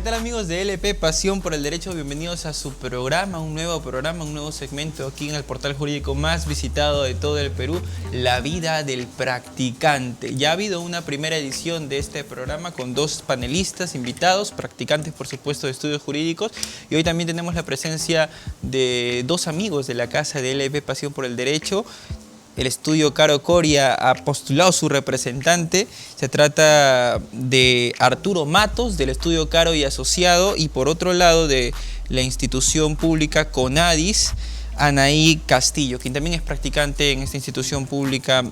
tal amigos de LP Pasión por el Derecho? Bienvenidos a su programa, un nuevo segmento aquí en el portal jurídico más visitado de todo el Perú, La Vida del Practicante. Ya ha habido una primera edición de este programa con dos panelistas invitados, practicantes por supuesto de estudios jurídicos, y hoy también tenemos la presencia de dos amigos de la casa de LP Pasión por el Derecho. El estudio Caro Coria ha postulado su representante. Se trata de Arturo Matos, del estudio Caro y Asociado, y por otro lado de la institución pública CONADIS, Anaí Castillo, quien también es practicante en esta institución pública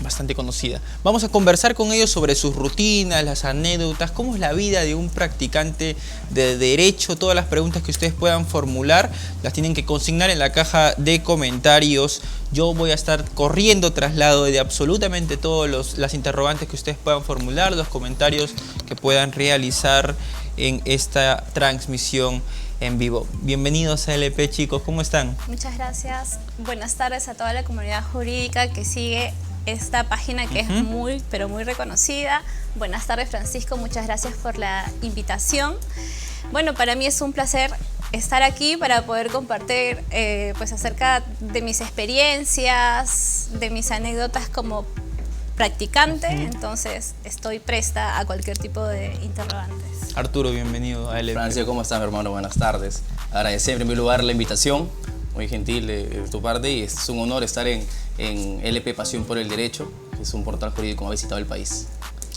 bastante conocida. Vamos a conversar con ellos sobre sus rutinas, las anécdotas, cómo es la vida de un practicante de derecho. Todas las preguntas que ustedes puedan formular las tienen que consignar en la caja de comentarios. Yo voy a estar corriendo traslado de absolutamente todas las interrogantes que ustedes puedan formular, los comentarios que puedan realizar en esta transmisión en vivo. Bienvenidos a LP, chicos, ¿cómo están? Muchas gracias. Buenas tardes a toda la comunidad jurídica que sigue esta página que es muy, pero muy reconocida. Buenas tardes, Francisco, muchas gracias por la invitación. Bueno, para mí es un placer estar aquí para poder compartir pues acerca de mis experiencias, de mis anécdotas como practicante. Entonces estoy presta a cualquier tipo de interrogantes. Arturo, bienvenido a LP. Francisco, ¿cómo estás, mi hermano? Buenas tardes. Agradecer en primer lugar la invitación, muy gentil de tu parte, y es un honor estar en LP Pasión por el Derecho, que es un portal jurídico que ha visitado el país.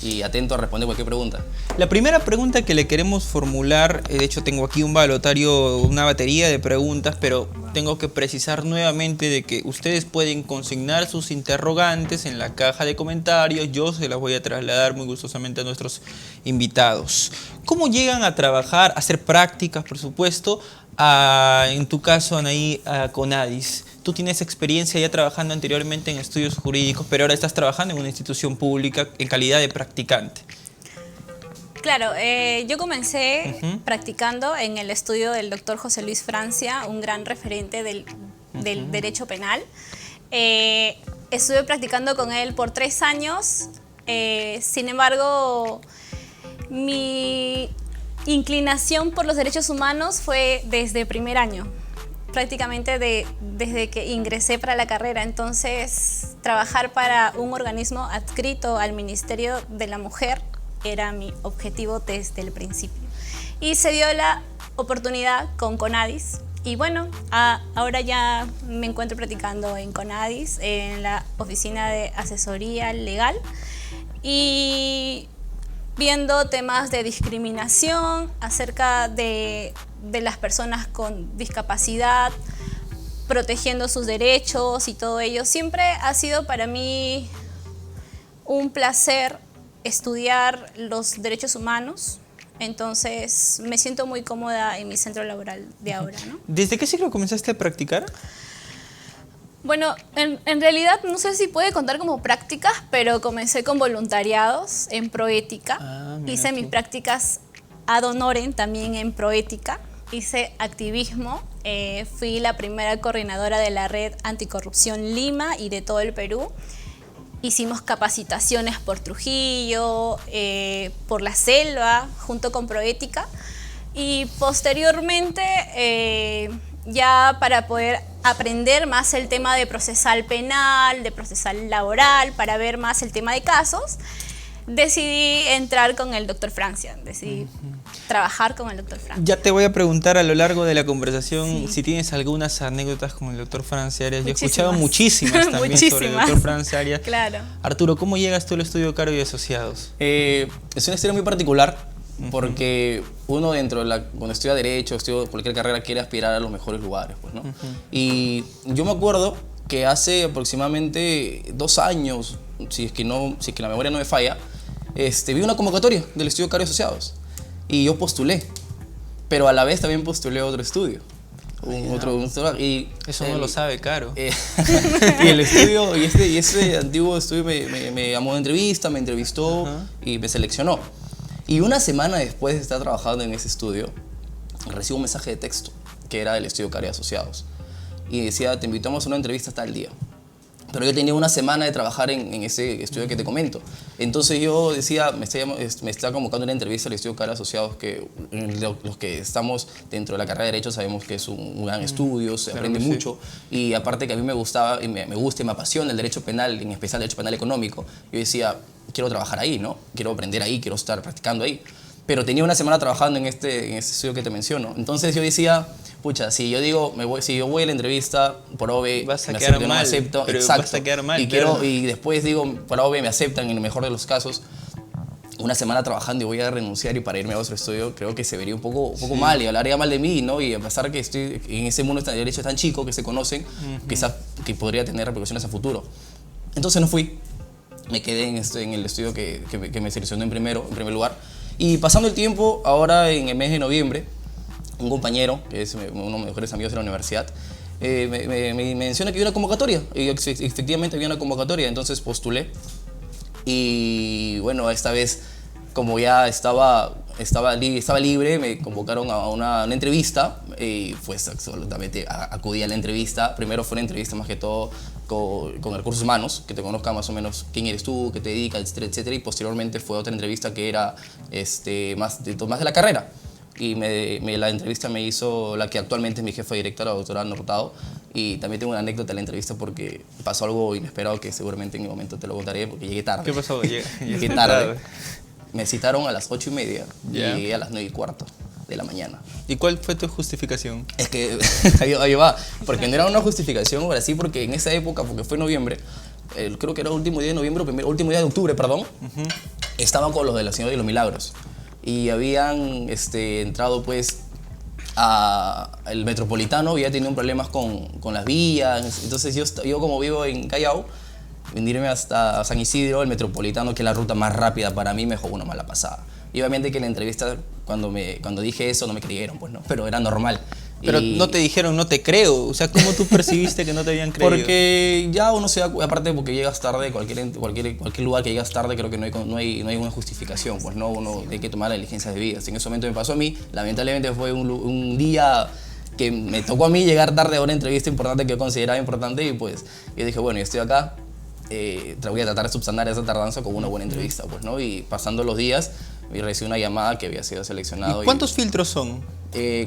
Y atento a responder cualquier pregunta. La primera pregunta que le queremos formular, de hecho tengo aquí un balotario, una batería de preguntas, pero tengo que precisar nuevamente de que ustedes pueden consignar sus interrogantes en la caja de comentarios. Yo se las voy a trasladar muy gustosamente a nuestros invitados. ¿Cómo llegan a trabajar, a hacer prácticas, por supuesto, en tu caso, Anaí, a CONADIS? Tú tienes experiencia ya trabajando anteriormente en estudios jurídicos, pero ahora estás trabajando en una institución pública en calidad de practicante. Claro, yo comencé practicando en el estudio del doctor José Luis Francia, un gran referente del derecho penal. Estuve practicando con él por 3 años, sin embargo, mi inclinación por los derechos humanos fue desde primer año. Prácticamente desde que ingresé para la carrera. Entonces, trabajar para un organismo adscrito al Ministerio de la Mujer era mi objetivo desde el principio. Y se dio la oportunidad con CONADIS. Y bueno, ahora ya me encuentro practicando en CONADIS, en la oficina de asesoría legal, y viendo temas de discriminación acerca de las personas con discapacidad, protegiendo sus derechos y todo ello. Siempre ha sido para mí un placer estudiar los derechos humanos, entonces me siento muy cómoda en mi centro laboral de ahora, ¿no? ¿Desde qué siglo comenzaste a practicar? Bueno, en realidad no sé si puede contar como prácticas, pero comencé con voluntariados en Proética. Hice mis prácticas ad honorem también en Proética. Hice activismo, fui la primera coordinadora de la Red Anticorrupción Lima y de todo el Perú. Hicimos capacitaciones por Trujillo, por la selva, junto con Proética. Y posteriormente, ya para poder aprender más el tema de procesal penal, de procesal laboral, para ver más el tema de casos, decidí entrar con el doctor Francia, decidí trabajar con el doctor Francia. Ya te voy a preguntar a lo largo de la conversación si tienes algunas anécdotas con el doctor Francia Arias. Yo he escuchado muchísimas también sobre el doctor Francia Arias. Claro. Arturo, ¿cómo llegas tú al estudio Caro y Asociados? Es una historia muy particular, porque uno cuando estudia Derecho, estudia cualquier carrera, quiere aspirar a los mejores lugares, pues, ¿no? Y yo me acuerdo que hace aproximadamente 2 años, si es que la memoria no me falla, vi una convocatoria del estudio Caro y Asociados. Y yo postulé, pero a la vez también postulé a otro estudio. Eso no lo sabe Caro. Y el estudio, y ese antiguo estudio me llamó de entrevista, me entrevistó y me seleccionó. Y una semana después de estar trabajando en ese estudio, recibo un mensaje de texto que era del estudio Caro y Asociados. Y decía, te invitamos a una entrevista tal día. Pero yo tenía una semana de trabajar en ese estudio que te comento. Entonces yo decía, me está convocando una entrevista al estudio Cara Asociados, que los que estamos dentro de la carrera de Derecho sabemos que es un gran estudio, se aprende mucho. Y aparte que a mí me gustaba, y me gusta y me apasiona el derecho penal, en especial el derecho penal económico, yo decía, quiero trabajar ahí, ¿no? Quiero aprender ahí, quiero estar practicando ahí. Pero tenía una semana trabajando en este estudio que te menciono. Entonces yo decía, pucha, si yo digo, si yo voy a la entrevista, por OVE me acepto, no me acepto, exacto. Vas a quedar mal, y después digo, por OVE me aceptan en el mejor de los casos. Una semana trabajando y voy a renunciar y para irme a otro estudio, creo que se vería un poco mal y hablaría mal de mí, ¿no? Y a pesar que estoy en ese mundo de derecho tan chico que se conocen, quizás que podría tener repercusiones a futuro. Entonces no fui. Me quedé en el estudio que me seleccionó en primer lugar. Y pasando el tiempo, ahora en el mes de noviembre, un compañero, que es uno de mis mejores amigos de la universidad, me menciona que había una convocatoria. Y efectivamente había una convocatoria, entonces postulé. Y bueno, esta vez, como ya estaba libre, me convocaron a una entrevista y pues absolutamente acudí a la entrevista. Primero fue una entrevista más que todo con recursos humanos, que te conozca más o menos quién eres tú, qué te dedicas, etcétera, etcétera. Y posteriormente fue otra entrevista que era más de la carrera. Y la entrevista me hizo la que actualmente es mi jefa directa, la doctora Ana Hurtado. Y también tengo una anécdota de la entrevista porque pasó algo inesperado que seguramente en mi momento te lo contaré porque llegué tarde. ¿Qué pasó? Llegué tarde. Me citaron a las 8:30 y llegué a las 9:15 de la mañana. ¿Y cuál fue tu justificación? Es que ahí va, porque no era una justificación, ahora sí, porque en esa época, porque fue noviembre, creo que era el último día de noviembre, último día de octubre, perdón, estaban con los de la Señora de los Milagros y habían entrado pues el Metropolitano, había tenido problemas con las vías. Entonces yo como vivo en Callao, venirme hasta San Isidro, el Metropolitano, que es la ruta más rápida para mí, me jugó una mala pasada. Y obviamente que en la entrevista, cuando dije eso, no me creyeron, pues no, pero era normal. Pero no te dijeron, no te creo. O sea, ¿cómo tú percibiste que no te habían creído? Porque ya uno se da, aparte porque llegas tarde, cualquier lugar que llegas tarde, creo que no hay una justificación, pues no, uno hay que tomar las diligencias debidas. En ese momento me pasó a mí, lamentablemente fue un día que me tocó a mí llegar tarde a una entrevista importante que yo consideraba importante y pues yo dije, bueno, yo estoy acá, voy a tratar de subsanar esa tardanza con una buena entrevista, pues, ¿no? Y pasando los días, recibí una llamada que había sido seleccionado. ¿Y cuántos filtros son?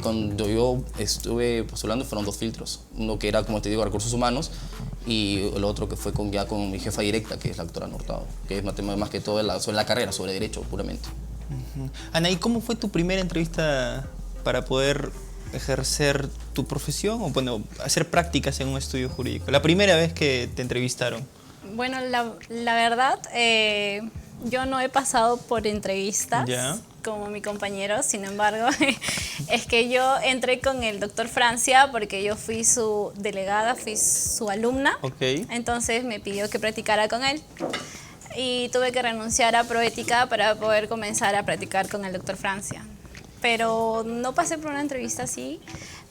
Cuando yo estuve postulando fueron 2 filtros. Uno que era, como te digo, recursos humanos y el otro que fue con mi jefa directa, que es la doctora Ana Hurtado, que es más que todo sobre la carrera, sobre derecho puramente. Ana, ¿y cómo fue tu primera entrevista para poder ejercer tu profesión o bueno, hacer prácticas en un estudio jurídico? La primera vez que te entrevistaron. Bueno, la verdad, yo no he pasado por entrevistas como mi compañero, sin embargo, es que yo entré con el doctor Francia porque yo fui su delegada, fui su alumna, entonces me pidió que practicara con él y tuve que renunciar a Proética para poder comenzar a practicar con el doctor Francia. Pero no pasé por una entrevista así,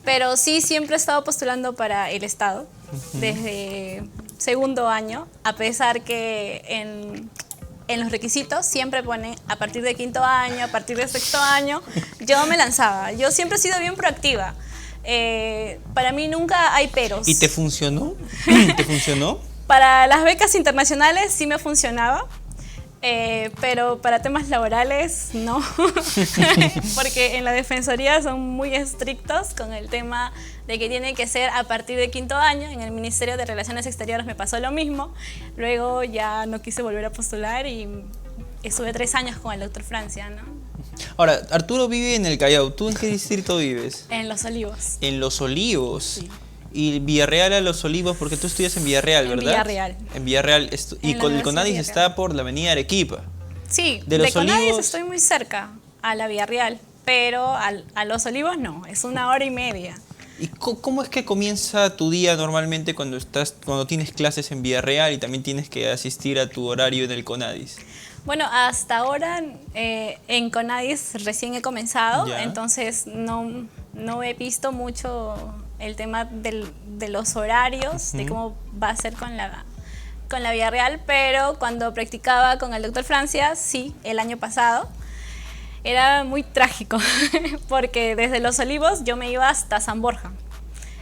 pero sí siempre he estado postulando para el Estado desde segundo año, a pesar que en los requisitos siempre ponen a partir de quinto año, a partir de sexto año, yo me lanzaba. Yo siempre he sido bien proactiva. Para mí nunca hay peros. ¿Y te funcionó? ¿Te funcionó? Para las becas internacionales sí me funcionaba. Pero para temas laborales no, porque en la Defensoría son muy estrictos con el tema de que tiene que ser a partir de quinto año. En el Ministerio de Relaciones Exteriores me pasó lo mismo, luego ya no quise volver a postular y estuve 3 años con el doctor Francia, ¿no? Ahora, Arturo vive en el Callao, ¿tú en qué distrito vives? En Los Olivos. En Los Olivos. Sí. Y Villarreal a Los Olivos, porque tú estudias en Villarreal, ¿verdad? Villarreal. En Villarreal. Y con el CONADIS está por la avenida Arequipa. Sí, de Los CONADIS Olivos estoy muy cerca, a la Villarreal, pero a Los Olivos no, es 1h30. ¿Y cómo es que comienza tu día normalmente cuando tienes clases en Villarreal y también tienes que asistir a tu horario en el CONADIS? Bueno, hasta ahora en CONADIS recién he comenzado, entonces no he visto mucho el tema de los horarios, de cómo va a ser con la Villarreal, pero cuando practicaba con el doctor Francia, sí, el año pasado, era muy trágico, porque desde Los Olivos yo me iba hasta San Borja,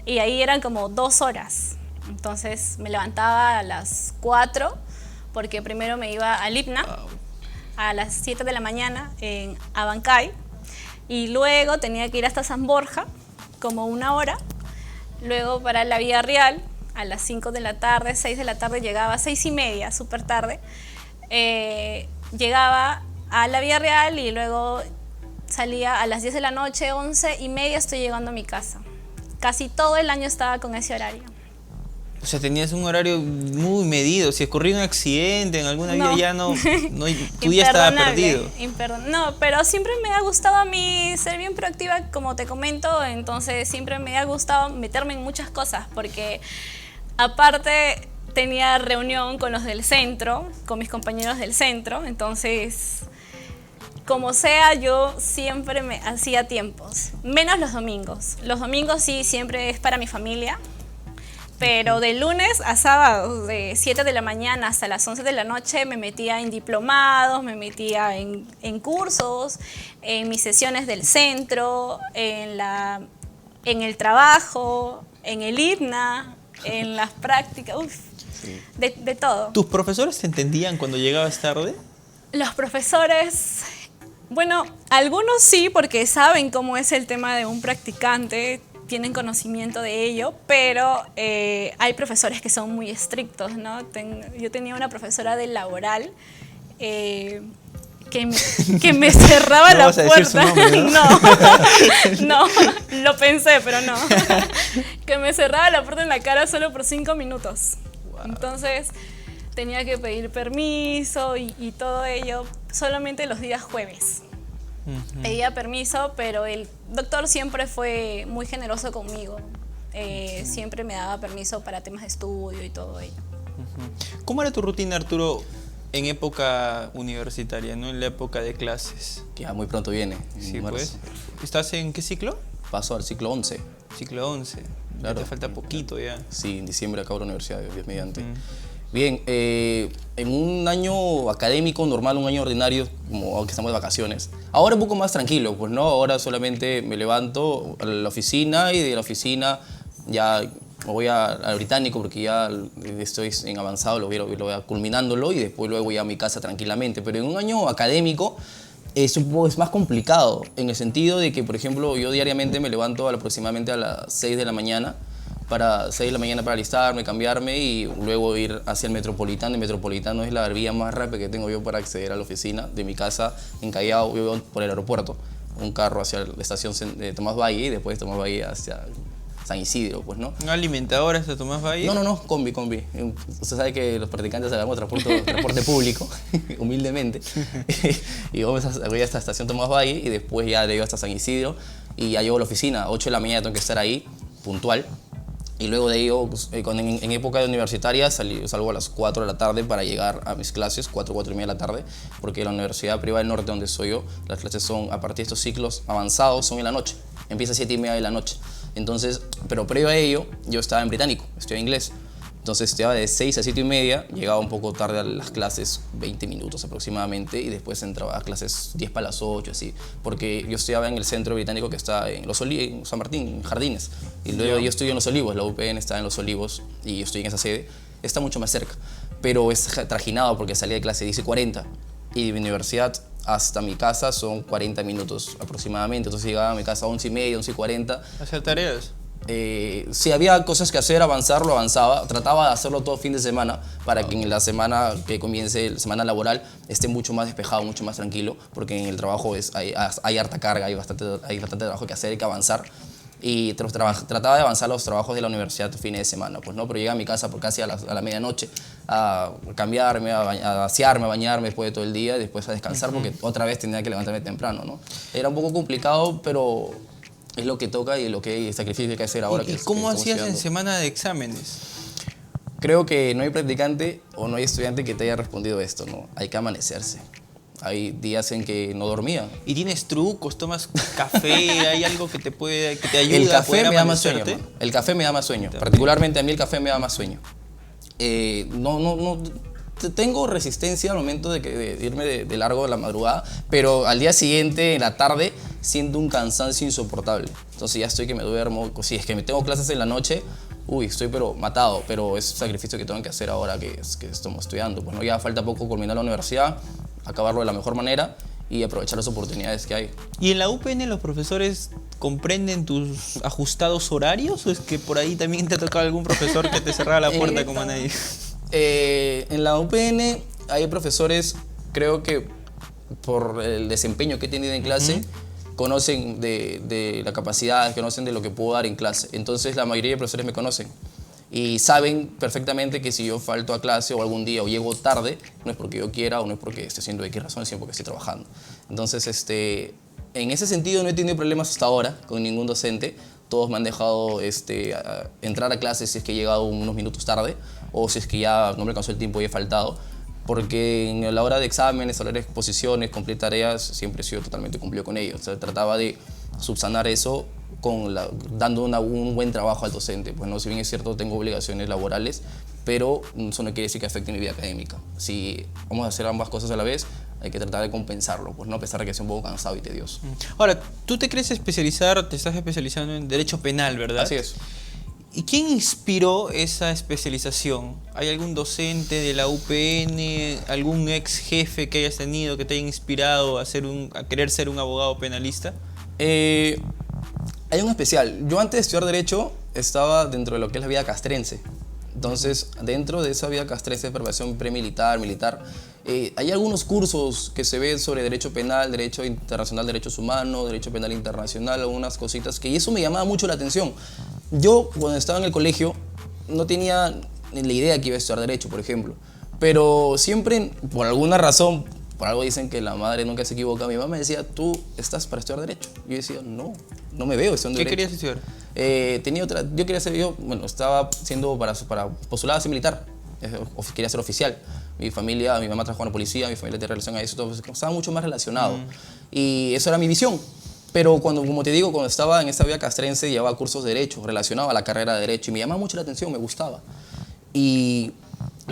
y ahí eran como 2 horas. Entonces me levantaba a las 4 porque primero me iba al IPNA a las 7 de la mañana en Abancay y luego tenía que ir hasta San Borja como 1 hora, luego para la Vía Real a las 5 de la tarde, 6 de la tarde llegaba, 6:30, súper tarde, llegaba a la Vía Real y luego salía a las 10 de la noche, 11:30 estoy llegando a mi casa. Casi todo el año estaba con ese horario. O sea, tenías un horario muy medido. Si ocurría un accidente en alguna vía, ya no tu día estaba perdido. No, pero siempre me ha gustado a mí ser bien proactiva, como te comento, entonces siempre me ha gustado meterme en muchas cosas, porque aparte tenía reunión con los del centro, con mis compañeros del centro, entonces como sea yo siempre me hacía tiempos, menos los domingos. Los domingos sí, siempre es para mi familia. Pero de lunes a sábado, de 7 de la mañana hasta las 11 de la noche, me metía en diplomados, me metía en cursos, en mis sesiones del centro, en el trabajo, en el IPNA, en las prácticas, Sí. de todo. ¿Tus profesores te entendían cuando llegabas tarde? Los profesores, bueno, algunos sí, porque saben cómo es el tema de un practicante, tienen conocimiento de ello, pero hay profesores que son muy estrictos, ¿no? Yo tenía una profesora de laboral que me cerraba ¿No la vas a decir su puerta. nombre, ¿no? No, lo pensé, pero no. Que me cerraba la puerta en la cara solo por 5 minutos. Wow. Entonces tenía que pedir permiso y todo ello solamente los días jueves. Pedía permiso, pero el doctor siempre fue muy generoso conmigo. Siempre me daba permiso para temas de estudio y todo ello. ¿Cómo era tu rutina, Arturo, en época universitaria, no en la época de clases? Ya muy pronto viene. Sí, pues. ¿Estás en qué ciclo? Paso al ciclo 11. Ciclo 11. Claro. Ya te falta poquito ya. Sí, en diciembre acabo la universidad, Dios mediante. Bien, en un año académico normal, un año ordinario, como aunque estamos de vacaciones, ahora un poco más tranquilo, pues no, ahora solamente me levanto a la oficina y de la oficina ya me voy al Británico porque ya estoy en avanzado, lo voy culminándolo y después luego voy a mi casa tranquilamente. Pero en un año académico es más complicado en el sentido de que, por ejemplo, yo diariamente me levanto aproximadamente a las 6 de la mañana para alistarme, cambiarme y luego ir hacia el Metropolitano. El Metropolitano es la vía más rápida que tengo yo para acceder a la oficina de mi casa en Callao. Yo vivo por el aeropuerto, un carro hacia la estación de Tomás Valle y después de Tomás Valle hacia San Isidro, pues, ¿no? ¿No alimentadores de Tomás Valle? No, combi. Usted sabe que los practicantes hagamos transporte público, humildemente. Y voy a esta estación Tomás Valle y después ya llego hasta San Isidro y ya llego a la oficina. 8 de la mañana tengo que estar ahí, puntual. Y luego de ello, en época universitaria, salgo a las 4 de la tarde para llegar a mis clases, 4:30 de la tarde, porque en la Universidad Privada del Norte, donde soy yo, las clases son, a partir de estos ciclos avanzados, son en la noche. Empieza a 7:30 de la noche. Entonces, pero previo a ello, yo estaba en británico, estudiaba inglés. Entonces estudiaba de 6 a 7:30, llegaba un poco tarde a las clases, 20 minutos aproximadamente, y después entraba a clases 10 para las 8, así, porque yo estudiaba en el centro británico que está en en San Martín, en Jardines, y luego yo estudio en Los Olivos, la UPN está en Los Olivos, y yo estoy en esa sede, está mucho más cerca, pero es trajinado porque salía de clase 10:40, y de mi universidad hasta mi casa son 40 minutos aproximadamente, entonces llegaba a mi casa a 11:30, 11:40. ¿Hacer tareas? Si había cosas que hacer, lo avanzaba. Trataba de hacerlo todo fin de semana para que en la semana que comience, la semana laboral, esté mucho más despejado, mucho más tranquilo, porque en el trabajo hay harta carga, hay bastante trabajo que hacer, hay que avanzar. Y trataba de avanzar los trabajos de la universidad fines de semana, pues, ¿no? Pero llegué a mi casa por casi a la medianoche a cambiarme, a asearme, a bañarme después de todo el día, y después a descansar porque otra vez tenía que levantarme temprano, ¿no? Era un poco complicado, pero es lo que toca y lo que hay sacrificio que hacer ahora. ¿Y cómo hacías en semana de exámenes? Creo que no hay practicante o no hay estudiante que te haya respondido esto, ¿no? Hay que amanecerse. Hay días en que no dormía. ¿Y tienes trucos? ¿Tomas café? ¿Hay algo que te ayude el a café poder me da más sueño, amanecerte? el café me da más sueño. Particularmente a mí el café me da más sueño. Tengo resistencia al momento de irme de largo de la madrugada, pero al día siguiente, en la tarde, siento un cansancio insoportable. Entonces ya estoy que me duermo. Si es que me tengo clases en la noche, uy, estoy pero matado, pero es sacrificio que tengo que hacer ahora que estamos estudiando. Pues no, ya falta poco culminar la universidad, acabarlo de la mejor manera y aprovechar las oportunidades que hay. ¿Y en la UPN los profesores comprenden tus ajustados horarios o es que por ahí también te ha tocado algún profesor que te cerraba la puerta como nadie? En la UPN hay profesores, creo que por el desempeño que he tenido en clase, conocen de la capacidad, conocen de lo que puedo dar en clase. Entonces la mayoría de profesores me conocen y saben perfectamente que si yo falto a clase o algún día o llego tarde, no es porque yo quiera o no es porque esté haciendo X razón, sino porque estoy trabajando. Entonces, en ese sentido no he tenido problemas hasta ahora con ningún docente. Todos me han dejado entrar a clases si es que he llegado unos minutos tarde o si es que ya no me alcanzó el tiempo y he faltado. Porque en la hora de exámenes, a la hora de exposiciones, cumplir tareas, siempre he sido totalmente cumplido con ello. O sea, trataba de subsanar eso dando un buen trabajo al docente. Pues no, si bien es cierto, tengo obligaciones laborales, pero eso no quiere decir que afecte mi vida académica. Si vamos a hacer ambas cosas a la vez, hay que tratar de compensarlo, pues no, a pesar de que sea un poco cansado y tedioso. Ahora, tú te estás especializando en Derecho Penal, ¿verdad? Así es. ¿Y quién inspiró esa especialización? ¿Hay algún docente de la UPN, algún ex jefe que hayas tenido que te haya inspirado a querer ser un abogado penalista? Hay un especial. Yo antes de estudiar Derecho estaba dentro de lo que es la vida castrense. Entonces, dentro de esa vida castrense de preparación premilitar, militar, hay algunos cursos que se ven sobre Derecho Penal, Derecho Internacional, Derechos Humanos, Derecho Penal Internacional, algunas cositas y eso me llamaba mucho la atención. Yo, cuando estaba en el colegio, no tenía ni la idea que iba a estudiar Derecho, por ejemplo. Pero siempre, por alguna razón, por algo dicen que la madre nunca se equivoca, mi mamá me decía, ¿tú estás para estudiar Derecho? Yo decía, no me veo estudiando Derecho. ¿Qué querías estudiar? Estaba siendo para postular a ser militar, quería ser oficial. Mi mamá trabajó en la policía, mi familia tenía relación a eso, entonces estaba mucho más relacionado. Y eso era mi visión. Pero como te digo, cuando estaba en esta vida castrense, llevaba cursos de Derecho, relacionado a la carrera de Derecho, y me llamaba mucho la atención, me gustaba. Y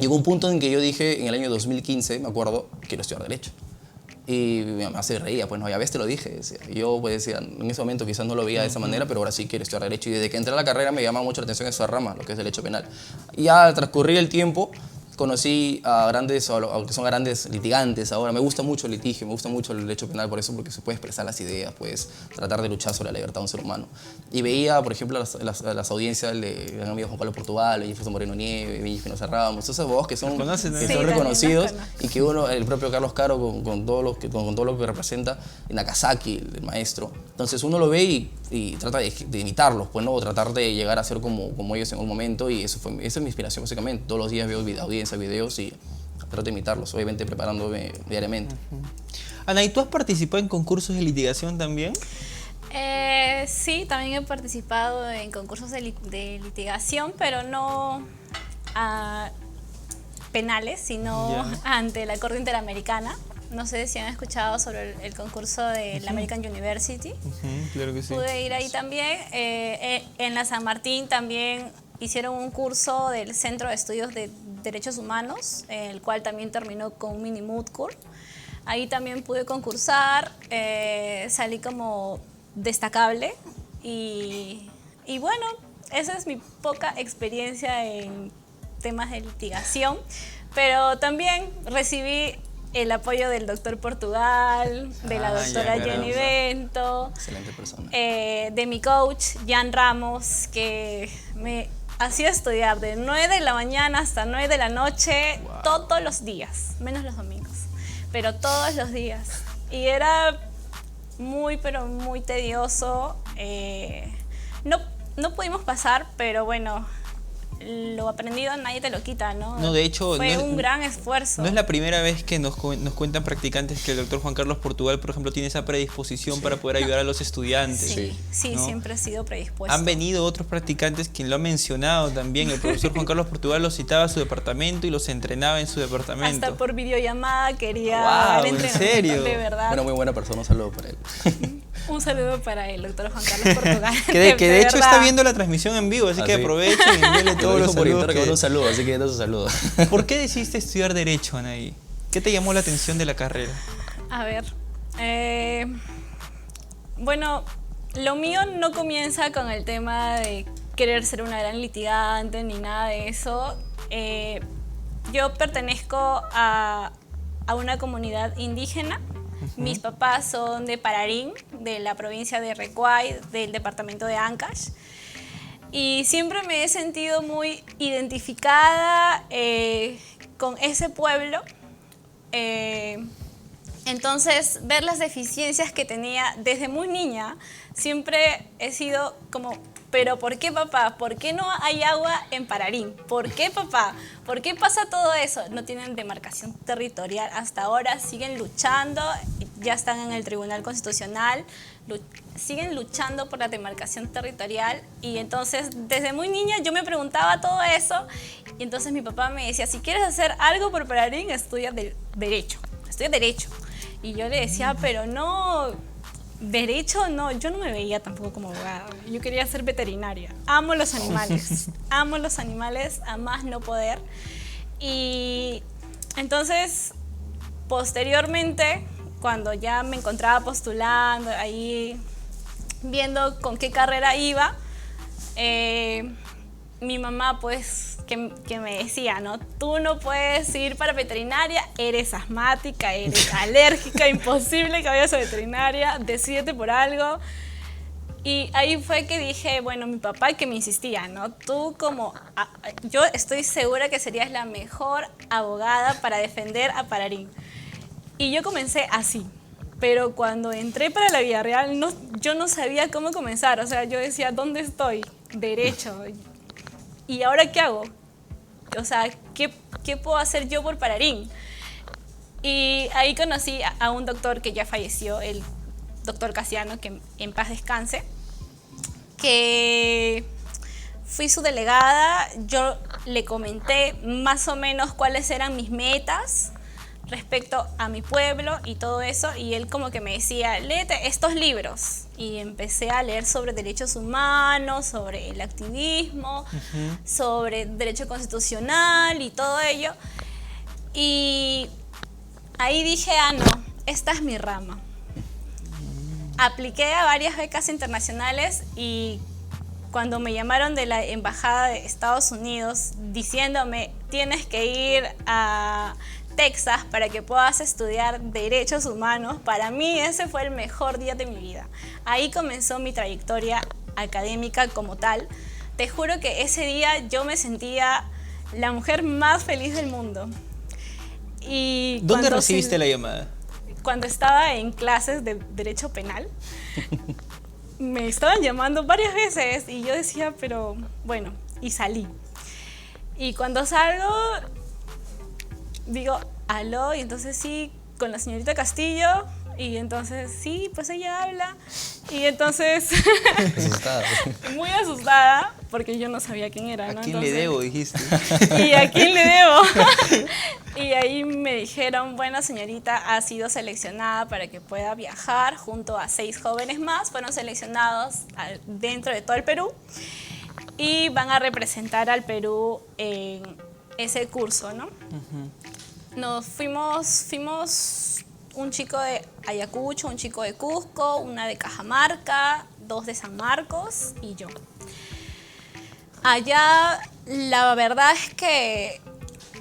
llegó un punto en que yo dije, en el año 2015, me acuerdo, quiero estudiar Derecho. Y mi mamá se reía, pues no, ya ves, te lo dije. Decía. Yo pues decía, en ese momento quizás no lo veía de esa manera, pero ahora sí quiero estudiar Derecho. Y desde que entré a la carrera me llamaba mucho la atención esa rama, lo que es Derecho Penal. Y ya al transcurrir el tiempo, conocí a que son grandes litigantes ahora. Me gusta mucho el litigio, me gusta mucho el derecho penal por eso, porque se puede expresar las ideas, puedes tratar de luchar sobre la libertad de un ser humano. Y veía, por ejemplo, las audiencias de gran amigo Juan Carlos Portugal, Jefferson Moreno Nieve, Villa Espinosa Ramos, esos abogados que son reconocidos y que el propio Carlos Caro con todo lo que representa, Nakazaki, el maestro. Entonces uno lo ve y trata de imitarlos, pues no, o tratar de llegar a ser como ellos en un momento, y esa es mi inspiración básicamente. Todos los días veo audiencias, videos y trato de imitarlos, obviamente preparándome diariamente. Ana, ¿y tú has participado en concursos de litigación también? Sí, también he participado en concursos de litigación, pero no penales, sino ante la Corte Interamericana. No sé si han escuchado sobre el concurso de la American University. Claro que sí. Pude ir ahí también. En la San Martín también hicieron un curso del Centro de Estudios de Derechos Humanos, el cual también terminó con un mini moot court. Ahí también pude concursar, salí como destacable y bueno, esa es mi poca experiencia en temas de litigación, pero también recibí el apoyo del doctor Portugal, de la doctora Jenny Bento, excelente persona, de mi coach Jan Ramos, que me hacía estudiar de 9 de la mañana hasta 9 de la noche, todos los días, menos los domingos, pero todos los días. Y era muy, pero muy tedioso. No pudimos pasar, pero bueno, lo aprendido nadie te lo quita, ¿no? No, de hecho, fue un gran esfuerzo. No es la primera vez que nos cuentan practicantes que el doctor Juan Carlos Portugal, por ejemplo, tiene esa predisposición para poder ayudar a los estudiantes. Sí, ¿no? Siempre ha sido predispuesto. Han venido otros practicantes quien lo han mencionado también. El profesor Juan Carlos Portugal los citaba a su departamento y los entrenaba en su departamento. Hasta por videollamada quería dar entrenamiento. ¿En serio? De verdad. Bueno, muy buena persona, un saludo para él. Un saludo para el doctor Juan Carlos Portugal. que de hecho está viendo la transmisión en vivo, así que aprovechen y envíenle todos los saludos. Un saludo, así que da su saludo. ¿Por qué decidiste estudiar Derecho, Anaí? ¿Qué te llamó la atención de la carrera? A ver, bueno, lo mío no comienza con el tema de querer ser una gran litigante ni nada de eso. Yo pertenezco a una comunidad indígena. Mis papás son de Pararín, de la provincia de Recuay, del departamento de Ancash. Y siempre me he sentido muy identificada con ese pueblo. Entonces, ver las deficiencias que tenía desde muy niña, siempre he sido como, pero ¿por qué, papá? ¿Por qué no hay agua en Pararín? ¿Por qué, papá? ¿Por qué pasa todo eso? No tienen demarcación territorial hasta ahora, siguen luchando, ya están en el Tribunal Constitucional, siguen luchando por la demarcación territorial. Y entonces, desde muy niña yo me preguntaba todo eso, y entonces mi papá me decía, si quieres hacer algo por Pararín, estudia Derecho. Y yo le decía, pero no, Derecho no, yo no me veía tampoco como abogada, yo quería ser veterinaria. Amo los animales a más no poder. Y entonces, posteriormente, cuando ya me encontraba postulando, ahí viendo con qué carrera iba, mi mamá pues que me decía, ¿no? Tú no puedes ir para veterinaria, eres asmática, eres alérgica, imposible que vayas a veterinaria, decídete por algo. Y ahí fue que dije, bueno, mi papá que me insistía, ¿no? Yo estoy segura que serías la mejor abogada para defender a Pararín. Y yo comencé así. Pero cuando entré para la vida real, yo no sabía cómo comenzar. O sea, yo decía, ¿dónde estoy? Derecho. ¿Y ahora qué hago? O sea, ¿qué puedo hacer yo por Pararín? Y ahí conocí a un doctor que ya falleció, el doctor Casiano, que en paz descanse, que fui su delegada. Yo le comenté más o menos cuáles eran mis metas respecto a mi pueblo y todo eso, y él como que me decía, léete estos libros, y empecé a leer sobre derechos humanos, sobre el activismo, sobre derecho constitucional y todo ello, y ahí dije, no, esta es mi rama. Apliqué a varias becas internacionales, y cuando me llamaron de la Embajada de Estados Unidos diciéndome, tienes que ir a Texas para que puedas estudiar derechos humanos, para mí ese fue el mejor día de mi vida. Ahí comenzó mi trayectoria académica como tal. Te juro que ese día yo me sentía la mujer más feliz del mundo. Y ¿Dónde recibiste la llamada? Cuando estaba en clases de Derecho Penal, me estaban llamando varias veces y yo decía, pero bueno, y salí. Y cuando salgo, digo, aló, y entonces sí, con la señorita Castillo, y entonces sí, pues ella habla, y entonces Asustada. muy asustada, porque yo no sabía quién era, ¿no? ¿A quién Entonces, le debo, dijiste? ¿y a quién le debo? Y ahí me dijeron, bueno, señorita, ha sido seleccionada para que pueda viajar junto a 6 jóvenes más, fueron seleccionados dentro de todo el Perú, y van a representar al Perú en ese curso, ¿no? Nos fuimos un chico de Ayacucho, un chico de Cusco, una de Cajamarca, 2 de San Marcos y yo. Allá la verdad es que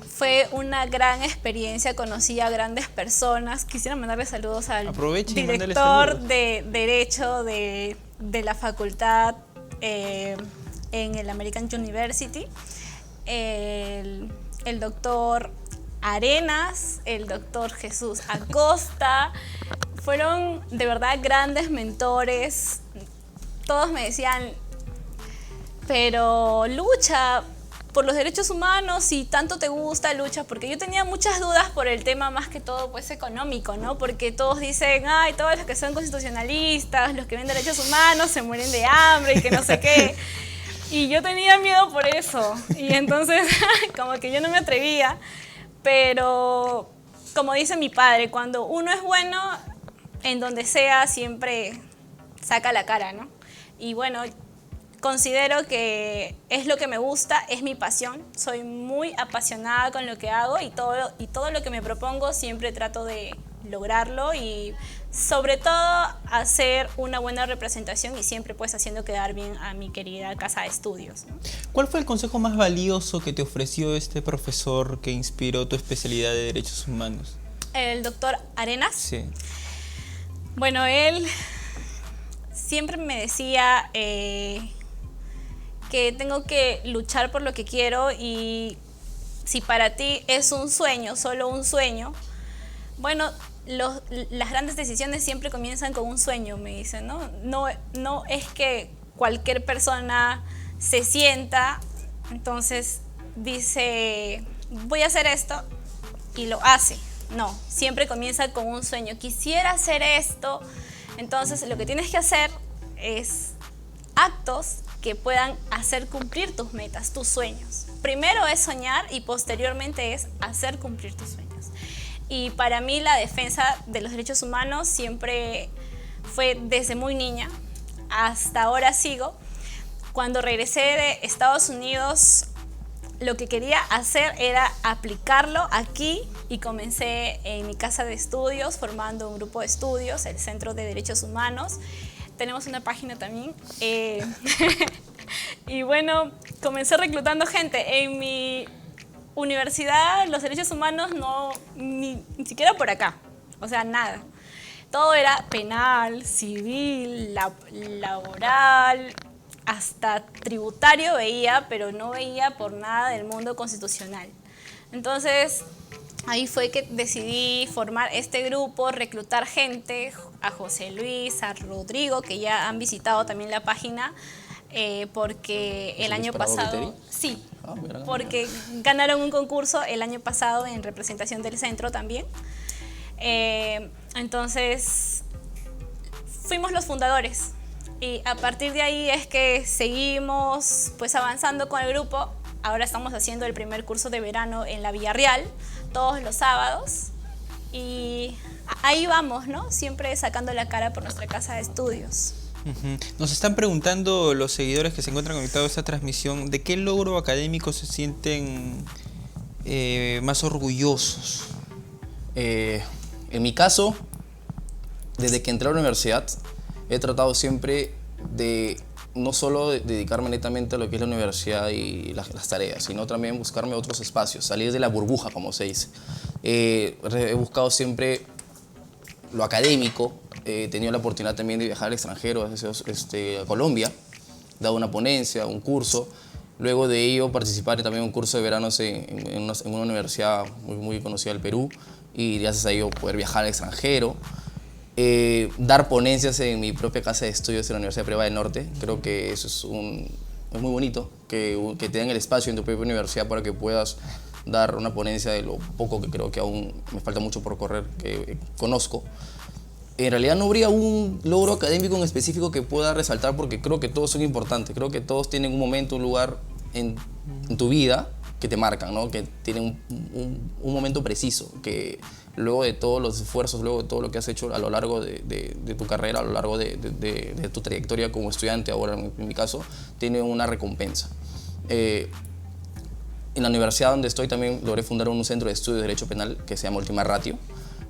fue una gran experiencia, conocí a grandes personas. Quisiera mandarle saludos al director de Derecho de la facultad en el American University, el doctor Arenas, el doctor Jesús Acosta. Fueron de verdad grandes mentores. Todos me decían, pero lucha por los derechos humanos, si tanto te gusta, lucha, porque yo tenía muchas dudas por el tema más que todo pues económico, ¿no? Porque todos dicen, ay, todos los que son constitucionalistas, los que ven derechos humanos se mueren de hambre y que no sé qué. Y yo tenía miedo por eso, y entonces como que yo no me atrevía. Pero, como dice mi padre, cuando uno es bueno, en donde sea, siempre saca la cara, ¿no? Y bueno, considero que es lo que me gusta, es mi pasión. Soy muy apasionada con lo que hago, y todo lo que me propongo siempre trato de lograrlo y sobre todo hacer una buena representación y siempre pues haciendo quedar bien a mi querida casa de estudios, ¿no? ¿Cuál fue el consejo más valioso que te ofreció este profesor que inspiró tu especialidad de Derechos Humanos? El doctor Arenas. Sí. Bueno, él siempre me decía que tengo que luchar por lo que quiero y si para ti es un sueño, solo un sueño, bueno, las grandes decisiones siempre comienzan con un sueño, me dicen, ¿no? No es que cualquier persona se sienta, entonces dice, voy a hacer esto y lo hace. No, siempre comienza con un sueño. Quisiera hacer esto, entonces lo que tienes que hacer es actos que puedan hacer cumplir tus metas, tus sueños. Primero es soñar y posteriormente es hacer cumplir tus sueños. Y para mí la defensa de los derechos humanos siempre fue desde muy niña, hasta ahora sigo. Cuando regresé de Estados Unidos, lo que quería hacer era aplicarlo aquí y comencé en mi casa de estudios, formando un grupo de estudios, el Centro de Derechos Humanos. Tenemos una página también. Y bueno, comencé reclutando gente. En mi universidad, los derechos humanos ni siquiera por acá, o sea, nada. Todo era penal, civil, laboral, hasta tributario veía, pero no veía por nada del mundo constitucional. Entonces, ahí fue que decidí formar este grupo, reclutar gente, a José Luis, a Rodrigo, que ya han visitado también la página, porque el año pasado... Sí, porque ganaron un concurso el año pasado en representación del centro también. Entonces, fuimos los fundadores. Y a partir de ahí es que seguimos pues avanzando con el grupo. Ahora estamos haciendo el primer curso de verano en la Villarreal, todos los sábados. Y ahí vamos, ¿no? Siempre sacando la cara por nuestra casa de estudios. Nos están preguntando los seguidores que se encuentran conectados a esta transmisión, ¿de qué logro académico se sienten más orgullosos? En mi caso, desde que entré a la universidad, he tratado siempre de no solo dedicarme netamente a lo que es la universidad y las tareas, sino también buscarme otros espacios, salir de la burbuja, como se dice. He buscado siempre lo académico. He tenido la oportunidad también de viajar al extranjero, a Colombia, dado una ponencia, un curso. Luego de ello participar también en un curso de veranos en una universidad muy conocida del Perú, y gracias a ello poder viajar al extranjero. Dar ponencias en mi propia casa de estudios en la Universidad Privada del Norte. Creo que eso es muy bonito, que te den el espacio en tu propia universidad para que puedas dar una ponencia de lo poco que creo que aún me falta mucho por correr, que conozco. En realidad no habría un logro académico en específico que pueda resaltar, porque creo que todos son importantes. Creo que todos tienen un momento, un lugar en tu vida que te marcan, ¿no? Que tienen un momento preciso, que luego de todos los esfuerzos, luego de todo lo que has hecho a lo largo de tu carrera, a lo largo de tu trayectoria como estudiante, ahora en mi caso, tiene una recompensa. En la universidad donde estoy también logré fundar un centro de estudios de Derecho Penal que se llama Ultima Ratio,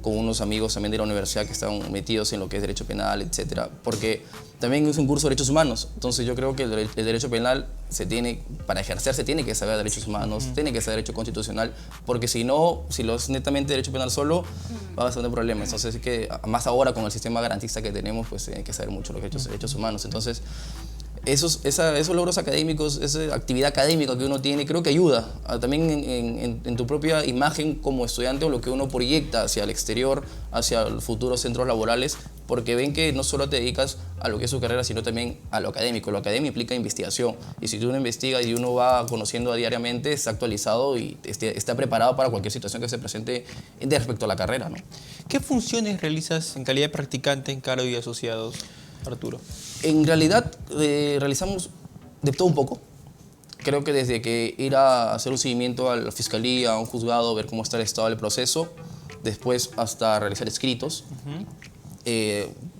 con unos amigos también de la universidad que están metidos en lo que es Derecho Penal, etcétera, porque también es un curso de Derechos Humanos. Entonces yo creo que el Derecho Penal para ejercerse tiene que saber Derechos Humanos, tiene que saber Derecho Constitucional, porque si no, si lo es netamente Derecho Penal solo, va a tener problemas. Entonces es que, más ahora con el sistema garantista que tenemos, pues hay que saber mucho lo que es Derechos Humanos. Entonces, esos logros académicos, esa actividad académica que uno tiene, creo que ayuda también en tu propia imagen como estudiante, o lo que uno proyecta hacia el exterior, hacia los futuros centros laborales, porque ven que no solo te dedicas a lo que es su carrera, sino también a lo académico. Lo académico implica investigación, y si uno investiga y uno va conociendo diariamente, está actualizado y está preparado para cualquier situación que se presente respecto a la carrera, ¿no? ¿Qué funciones realizas en calidad de practicante en Caro y Asociados, Arturo? En realidad realizamos de todo un poco. Creo que desde que ir a hacer un seguimiento a la fiscalía, a un juzgado, ver cómo está el estado del proceso, después hasta realizar escritos,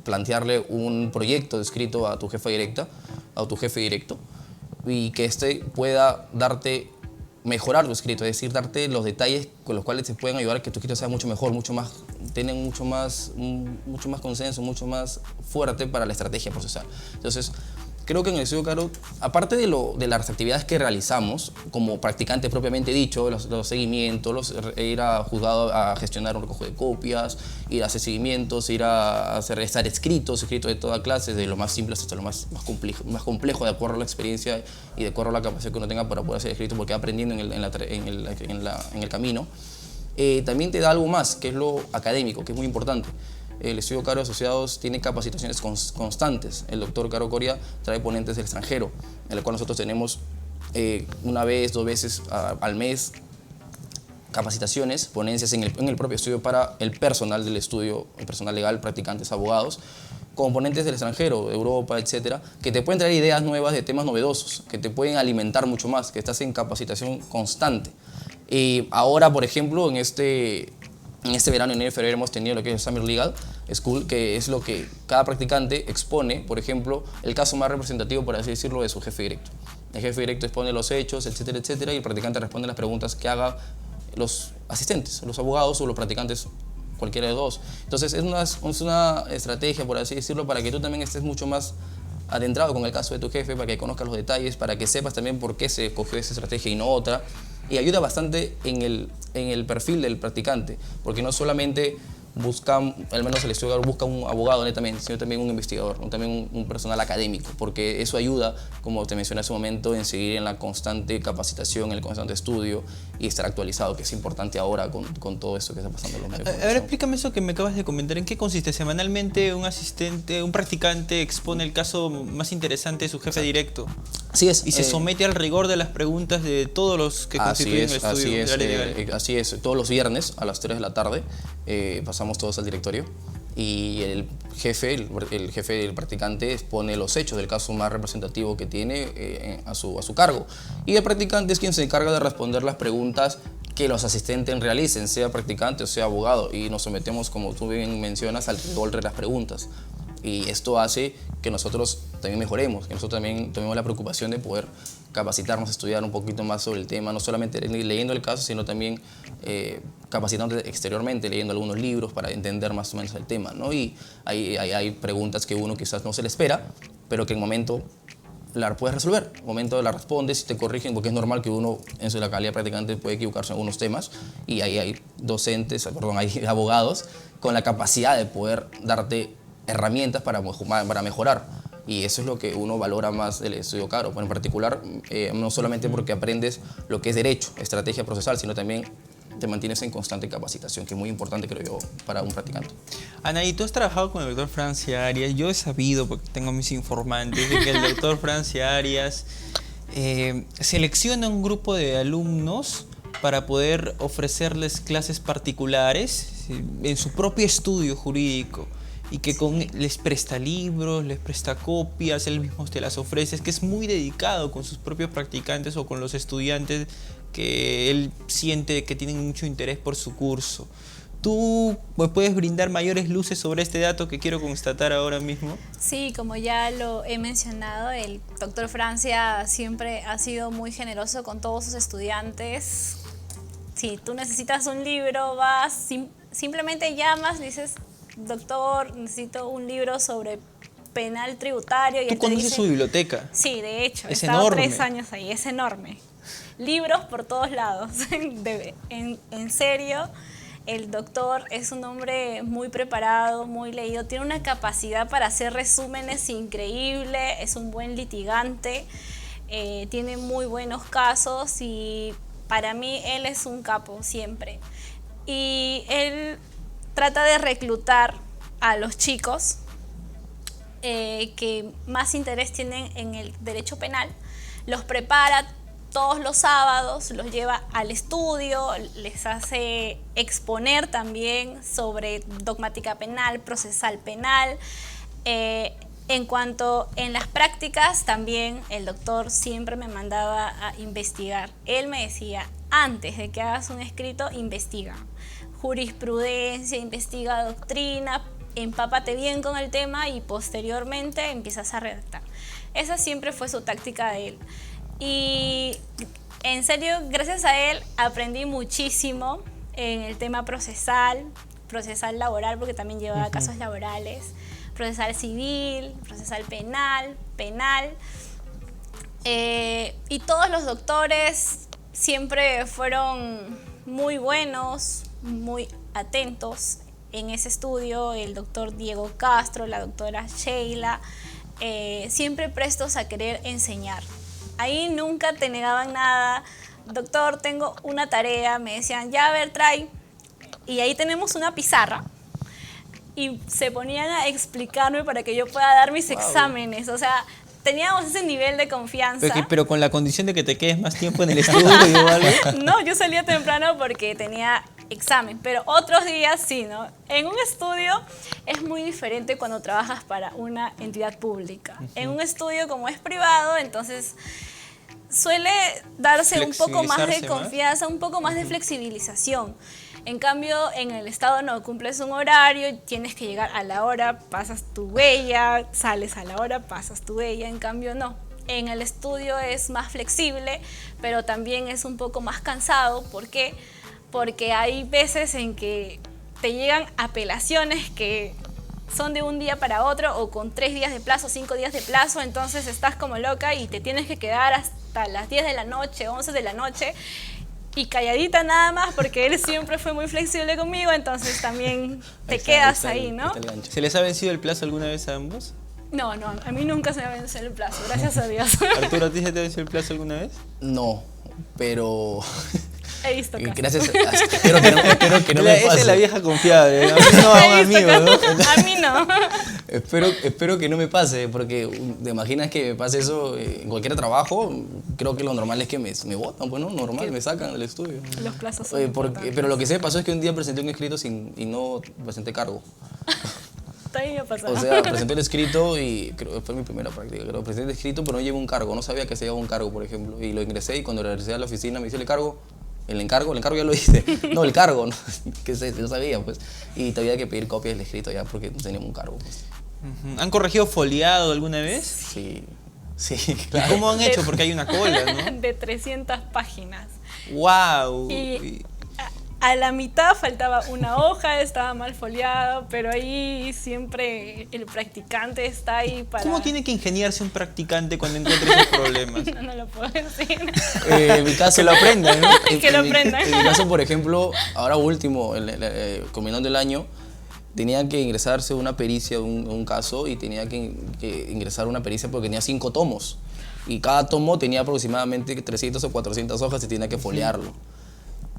plantearle un proyecto de escrito a tu jefa directa, a tu jefe directo, y que éste pueda darte mejorar tu escrito, es decir, darte los detalles con los cuales te pueden ayudar a que tu escrito sea mucho mejor, tienen mucho más consenso, mucho más fuerte para la estrategia procesal. Entonces, creo que en el estudio Caro, aparte de las actividades que realizamos como practicante propiamente dicho, los seguimientos, ir a juzgado a gestionar un recojo de copias, ir a hacer seguimientos, ir a estar escritos de toda clase, de lo más simple hasta lo más complejo, de acuerdo a la experiencia y de acuerdo a la capacidad que uno tenga para poder hacer escrito, porque aprendiendo en el camino. También te da algo más, que es lo académico, que es muy importante. El estudio Caro Asociados tiene capacitaciones constantes. El doctor Caro Coria trae ponentes del extranjero, en el cual nosotros tenemos una vez, 2 veces al mes capacitaciones, ponencias en el propio estudio para el personal del estudio, el personal legal, practicantes, abogados, con ponentes del extranjero, de Europa, etcétera, que te pueden traer ideas nuevas de temas novedosos, que te pueden alimentar mucho más, que estás en capacitación constante. Y ahora, por ejemplo, en este verano, enero y febrero, hemos tenido lo que es el Summer Legal School, que es lo que cada practicante expone, por ejemplo, el caso más representativo, por así decirlo, de su jefe directo. El jefe directo expone los hechos, etcétera, etcétera, y el practicante responde las preguntas que hagan los asistentes, los abogados o los practicantes, cualquiera de dos. Entonces, es una estrategia, por así decirlo, para que tú también estés mucho más adentrado con el caso de tu jefe, para que conozcas los detalles, para que sepas también por qué se escogió esa estrategia y no otra. Y ayuda bastante en el perfil del practicante, porque no solamente al menos el estudiador busca un abogado netamente, sino también un investigador, también un personal académico, porque eso ayuda, como te mencioné hace un momento, en seguir en la constante capacitación, en el constante estudio y estar actualizado, que es importante ahora con todo esto que está pasando en los medios. A ver, explícame eso que me acabas de comentar. ¿En qué consiste? Semanalmente un practicante expone el caso más interesante de su jefe directo. Así es. Y se somete al rigor de las preguntas de todos los que constituyen el estudio del área legal. Así es. Todos los viernes a las 3 de la tarde pasamos todos al directorio y el jefe del practicante expone los hechos del caso más representativo que tiene a su cargo. Y el practicante es quien se encarga de responder las preguntas que los asistentes realicen, sea practicante o sea abogado. Y nos sometemos, como tú bien mencionas, al rigor de las preguntas. Y esto hace que nosotros también mejoremos, que nosotros también tomemos la preocupación de poder capacitarnos, estudiar un poquito más sobre el tema, no solamente leyendo el caso, sino también capacitándonos exteriormente, leyendo algunos libros para entender más o menos el tema, ¿no? Y hay preguntas que uno quizás no se le espera, pero que en momento la puedes resolver. En momento la respondes y te corrigen, porque es normal que uno en su calidad de practicante puede equivocarse en algunos temas, y ahí hay hay abogados con la capacidad de poder darte herramientas para mejorar. Y eso es lo que uno valora más del estudio Caro. Bueno, en particular, no solamente porque aprendes lo que es derecho, estrategia procesal, sino también te mantienes en constante capacitación, que es muy importante, creo yo, para un practicante. Anaí, tú has trabajado con el doctor Francia Arias. Yo he sabido, porque tengo mis informantes, de que el doctor Francia Arias selecciona un grupo de alumnos para poder ofrecerles clases particulares en su propio estudio jurídico, y que les presta libros, les presta copias, él mismo te las ofrece. Es que es muy dedicado con sus propios practicantes o con los estudiantes que él siente que tienen mucho interés por su curso. ¿Tú me puedes brindar mayores luces sobre este dato que quiero constatar ahora mismo? Sí, como ya lo he mencionado, el doctor Francia siempre ha sido muy generoso con todos sus estudiantes. Si tú necesitas un libro, vas, simplemente llamas, dices: doctor, necesito un libro sobre penal tributario. Y ¿Tú conoces su biblioteca? Sí, de hecho, he es estado enorme. 3 años ahí, es enorme. Libros por todos lados. En serio, el doctor es un hombre muy preparado, muy leído, tiene una capacidad para hacer resúmenes increíble, es un buen litigante, tiene muy buenos casos y para mí él es un capo siempre. Y él trata de reclutar a los chicos que más interés tienen en el derecho penal, los prepara todos los sábados, los lleva al estudio, les hace exponer también sobre dogmática penal, procesal penal. En cuanto en las prácticas, también el doctor siempre me mandaba a investigar. Él me decía: antes de que hagas un escrito, investiga jurisprudencia, investiga doctrina, empápate bien con el tema y posteriormente empiezas a redactar. Esa siempre fue su táctica de él. Y En serio, gracias a él aprendí muchísimo en el tema procesal laboral, porque también llevaba casos laborales, procesal civil, procesal penal. Y todos los doctores siempre fueron muy buenos, muy atentos en ese estudio. El doctor Diego Castro, la doctora Sheila, siempre prestos a querer enseñar. Ahí nunca te negaban nada. Doctor, tengo una tarea, me decían, ya a ver, trae. Y ahí tenemos una pizarra. Y se ponían a explicarme para que yo pueda dar mis exámenes. O sea, teníamos ese nivel de confianza. Pero con la condición de que te quedes más tiempo en el estudio o algo. No, yo salía temprano porque tenía examen, pero otros días sí, ¿no? En un estudio es muy diferente cuando trabajas para una entidad pública. En un estudio como es privado, entonces suele darse un poco más de confianza, un poco más de flexibilización. En cambio, en el Estado no, cumples un horario, tienes que llegar a la hora, pasas tu huella, sales a la hora, pasas tu huella. En cambio, no. En el estudio es más flexible, pero también es un poco más cansado. ¿Por qué? Porque hay veces en que te llegan apelaciones que son de un día para otro o con 3 días de plazo, 5 días de plazo, entonces estás como loca y te tienes que quedar hasta las 10 de la noche, 11 de la noche y calladita nada más porque él siempre fue muy flexible conmigo, entonces también te quedas ahí, ¿no? ¿Se les ha vencido el plazo alguna vez a ambos? No, a mí nunca se me ha vencido el plazo, gracias a Dios. Arturo, ¿a ti se te ha vencido el plazo alguna vez? No, pero... He visto casos. Gracias, espero que no me pase. Esa es la vieja confiable, a mí no, amigo, ¿no? A mí no. Espero que no me pase, porque te imaginas que me pase eso en cualquier trabajo. Creo que lo normal es que me botan, pues no, normal, me sacan del estudio. Los plazos son pero lo que se pasó es que un día presenté un escrito y no presenté cargo. También me ha pasado. O sea, presenté el escrito y creo que fue mi primera práctica. Presenté el escrito, pero no llevé un cargo. No sabía que se llevaba un cargo, por ejemplo. Y lo ingresé y cuando regresé a la oficina me dice el encargo. El encargo ya lo hice. No, el cargo, ¿no? Que no sabía, pues. Y todavía había que pedir copias del escrito ya porque no teníamos un cargo, pues. ¿Han corregido foliado alguna vez? Sí, claro. ¿Y cómo han hecho? Porque hay una cola, ¿no? De 300 páginas. ¡Wow! Y a la mitad faltaba una hoja, estaba mal foliado, pero ahí siempre el practicante está ahí para... ¿Cómo tiene que ingeniarse un practicante cuando encuentre esos problemas? No lo puedo decir. En mi caso, que lo aprendan, ¿no? Que lo aprendan. En mi caso, por ejemplo, ahora último, culminando el año, tenía que ingresarse una pericia, un caso, y tenía que ingresar una pericia porque tenía 5 tomos. Y cada tomo tenía aproximadamente 300 o 400 hojas y tenía que foliarlo.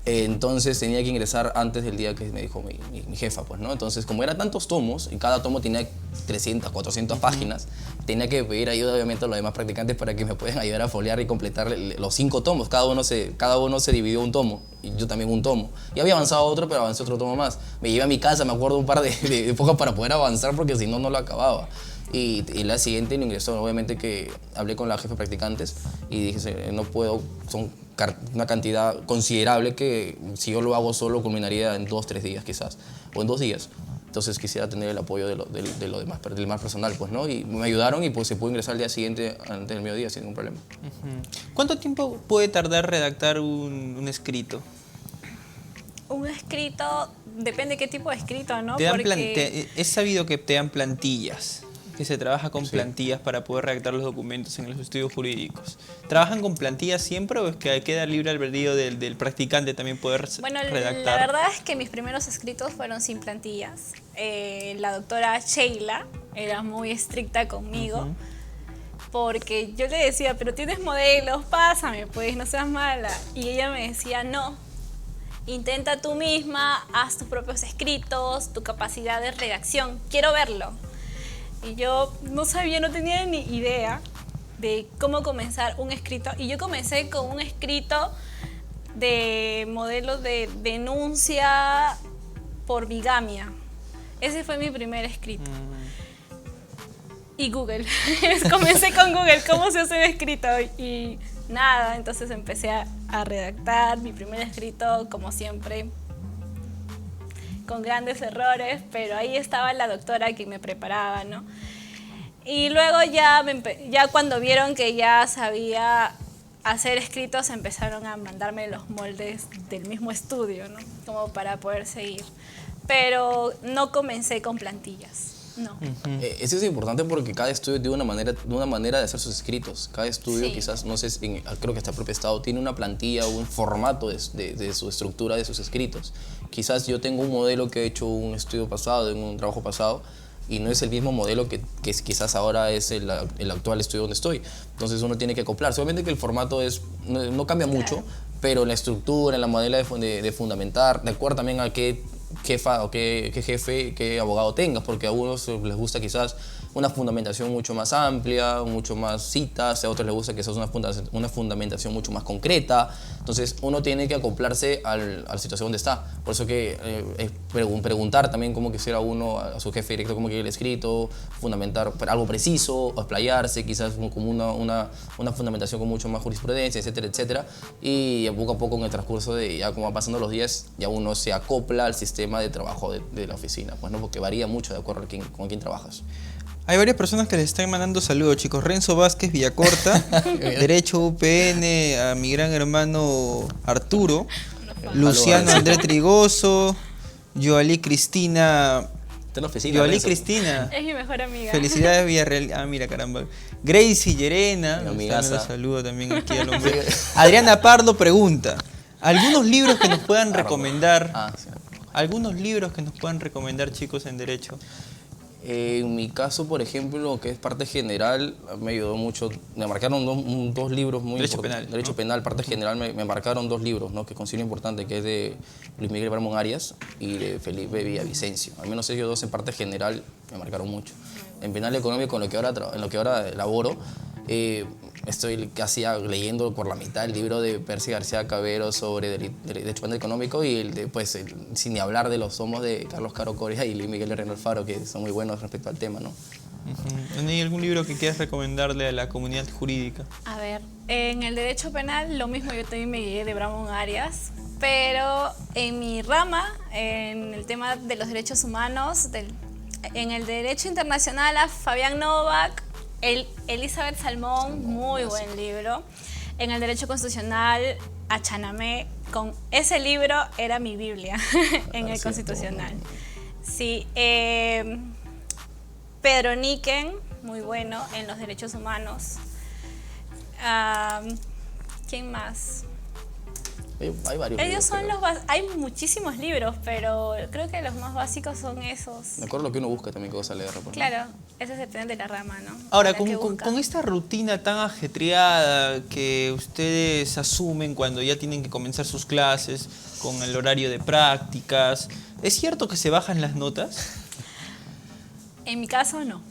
Entonces tenía que ingresar antes del día que me dijo mi jefa, pues, ¿no? Entonces, como eran tantos tomos y cada tomo tenía 300, 400 páginas, tenía que pedir ayuda, obviamente, a los demás practicantes para que me puedan ayudar a foliar y completar los 5 tomos. Cada uno se dividió un tomo y yo también un tomo. Y había avanzado otro, pero avancé otro tomo más. Me llevé a mi casa, me acuerdo, un par de épocas para poder avanzar porque si no, no lo acababa. Y la siguiente lo ingresó, obviamente que hablé con la jefa de practicantes y dije, no puedo, son una cantidad considerable que si yo lo hago solo culminaría en 2 o 3 días quizás, o en 2 días. Entonces quisiera tener el apoyo del más personal, pues, ¿no? Y me ayudaron y pues se pudo ingresar al día siguiente, antes del mediodía, sin ningún problema. ¿Cuánto tiempo puede tardar redactar un escrito? Un escrito, depende qué tipo de escrito, ¿no? Es sabido que te dan plantillas, que se trabaja con plantillas para poder redactar los documentos en los estudios jurídicos. ¿Trabajan con plantillas siempre o es que queda libre albedrío del practicante también poder redactar? Bueno, la verdad es que mis primeros escritos fueron sin plantillas. La doctora Sheila era muy estricta conmigo porque yo le decía, pero tienes modelos, pásame, pues, no seas mala. Y ella me decía, no, intenta tú misma, haz tus propios escritos, tu capacidad de redacción, quiero verlo. Y yo no sabía, no tenía ni idea de cómo comenzar un escrito. Y yo comencé con un escrito de modelo de denuncia por bigamia. Ese fue mi primer escrito. Y Google. Comencé con Google, ¿cómo se hace un escrito? Y nada, entonces empecé a redactar mi primer escrito, como siempre, con grandes errores, pero ahí estaba la doctora que me preparaba, ¿no? Y luego ya cuando vieron que ya sabía hacer escritos empezaron a mandarme los moldes del mismo estudio, ¿no? Como para poder seguir. Pero no comencé con plantillas. No. Eso es importante porque cada estudio tiene una manera de hacer sus escritos. Cada estudio, Sí. quizás, no sé, creo que está propio estado, tiene una plantilla o un formato de su estructura de sus escritos. Quizás yo tengo un modelo que he hecho un estudio pasado, en un trabajo pasado, y no es el mismo modelo que quizás ahora es el actual estudio donde estoy. Entonces uno tiene que acoplarse. Obviamente que el formato no cambia mucho, pero en la estructura, en la manera de fundamentar, de acuerdo también a qué jefa o qué jefe, qué abogado tengas, porque a unos les gusta quizás una fundamentación mucho más amplia, mucho más citas, a otros les gusta quizás una fundamentación mucho más concreta. Entonces uno tiene que acoplarse a la situación donde está. Por eso que preguntar también cómo quisiera uno a su jefe directo, cómo quiere el escrito, fundamentar algo preciso, o explayarse, quizás como una fundamentación con mucho más jurisprudencia, etcétera, etcétera. Y poco a poco en el transcurso de ya como van pasando los días, ya uno se acopla al sistema de trabajo de la oficina, pues, ¿no? Porque varía mucho de acuerdo a con quién trabajas. Hay varias personas que les están mandando saludos, chicos. Renzo Vázquez Villacorta, Derecho UPN, a mi gran hermano Arturo, Luciano Andrés Trigoso, Joalí Cristina. Está en la oficina. Joalí Renzo. Cristina. Es mi mejor amiga. Felicidades Villarreal. Ah, mira, caramba. Gracie Llerena. Mi amigaza. Un saludo también aquí al hombre. Adriana Pardo pregunta: ¿algunos libros que nos puedan recomendar? Ah, sí. ¿Algunos libros que nos puedan recomendar, chicos, en Derecho? En mi caso, por ejemplo, lo que es parte general, me ayudó mucho. Me marcaron dos libros muy Derecho importantes. penal, Derecho ¿no? penal, parte general, me marcaron dos libros, ¿no? Que considero importante, que es de Luis Miguel Bramón Arias y de Felipe Villavicencio. Al menos ellos dos en parte general me marcaron mucho. En penal económico, en lo que ahora laboro, estoy casi leyendo por la mitad el libro de Percy García Cabero sobre derecho penal económico y sin ni hablar de los tomos de Carlos Caro Coria y Luis Miguel Herrero Alfaro, que son muy buenos respecto al tema, ¿no? ¿Hay algún libro que quieras recomendarle a la comunidad jurídica? A ver, en el derecho penal lo mismo, yo también me guié de Bramón Arias, pero en mi rama, en el tema de los derechos humanos, en el derecho internacional a Fabián Novak, Elizabeth Salmón, muy buen libro. En el derecho constitucional a Chanamé, con ese libro era mi Biblia en el constitucional. Sí, Pedro Niquen, muy bueno en los derechos humanos. ¿Quién más? Hay varios Ellos libros, son creo. hay muchísimos libros, pero creo que los más básicos son esos. Me acuerdo lo que uno busca también que vas a leer. Pues, ¿no? Claro, eso depende de la rama, ¿no? Ahora, La que busca. con esta rutina tan ajetreada que ustedes asumen cuando ya tienen que comenzar sus clases, con el horario de prácticas, ¿es cierto que se bajan las notas? En mi caso, no.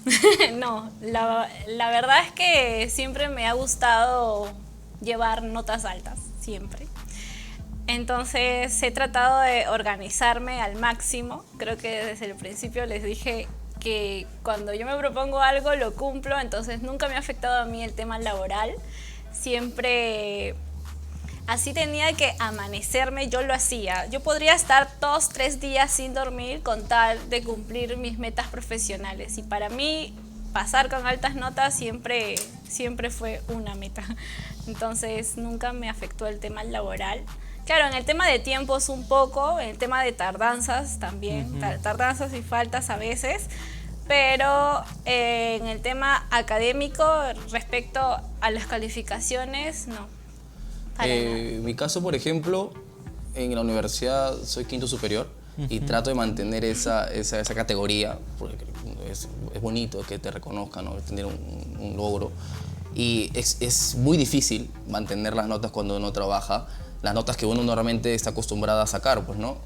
No, la verdad es que siempre me ha gustado llevar notas altas, siempre. Entonces he tratado de organizarme al máximo. Creo que desde el principio les dije que cuando yo me propongo algo lo cumplo, entonces nunca me ha afectado a mí el tema laboral. Siempre, así tenía que amanecerme, yo lo hacía. Yo podría estar 2-3 días sin dormir con tal de cumplir mis metas profesionales. Y para mí, pasar con altas notas siempre fue una meta. Entonces nunca me afectó el tema laboral. Claro, en el tema de tiempos un poco, en el tema de tardanzas también, tardanzas y faltas a veces, pero en el tema académico, respecto a las calificaciones, no. Para nada. En mi caso, por ejemplo, en la universidad soy quinto superior y trato de mantener esa categoría, porque es bonito que te reconozcan, ¿no? Tener un logro. Y es muy difícil mantener las notas cuando uno trabaja, las notas que uno normalmente está acostumbrado a sacar, pues, ¿no?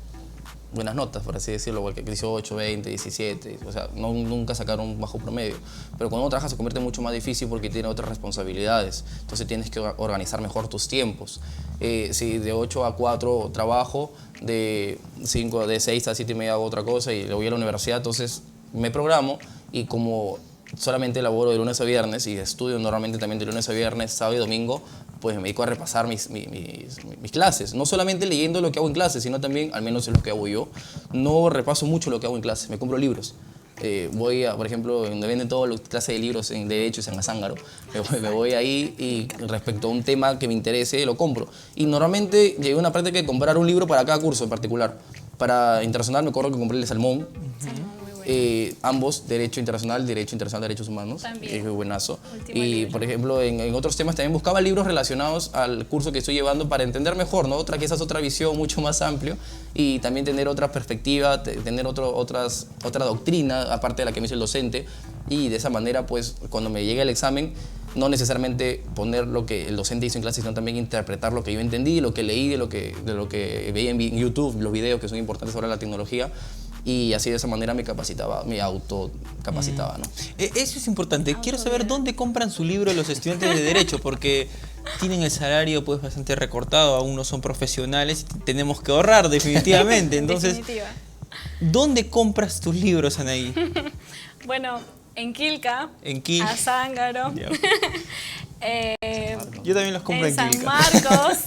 Buenas notas, por así decirlo, porque 18, 20, 17, o sea, nunca sacar un bajo promedio. Pero cuando uno trabaja se convierte mucho más difícil porque tiene otras responsabilidades, entonces tienes que organizar mejor tus tiempos. Si de 8 a 4 trabajo, de 6 a 7 y media hago otra cosa y le voy a la universidad, entonces me programo y como solamente laboro de lunes a viernes y estudio normalmente también de lunes a viernes, sábado y domingo, pues me dedico a repasar mis clases. No solamente leyendo lo que hago en clase, sino también, al menos es lo que hago yo, no repaso mucho lo que hago en clase, me compro libros. voy a, por ejemplo, donde venden todas las clases de libros en Derecho, en Azángaro, me voy ahí y respecto a un tema que me interese, lo compro. Y normalmente llegué a una práctica de comprar un libro para cada curso en particular. Para internacional me acuerdo que compré el de Salmón. Ambos, Derecho Internacional, Derechos Humanos. También. Es buenazo. Último Y, libro. por ejemplo, en otros temas también buscaba libros relacionados al curso que estoy llevando para entender mejor, ¿no? Quizás otra visión mucho más amplia y también tener otra perspectiva, tener otra doctrina, aparte de la que me hizo el docente. Y de esa manera, pues, cuando me llegue el examen, no necesariamente poner lo que el docente hizo en clase, sino también interpretar lo que yo entendí, lo que leí, de lo que veía en YouTube, los videos que son importantes sobre la tecnología. Y así de esa manera me capacitaba, me autocapacitaba, ¿no? Eso es importante. Quiero saber dónde compran su libro los estudiantes de Derecho, porque tienen el salario pues bastante recortado, aún no son profesionales, tenemos que ahorrar definitivamente. Entonces, Definitiva. ¿dónde compras tus libros, Anaí? Bueno, en Quilca, En Quilca. Azángaro, Ya. Yo también los compro en San Quilca. Marcos.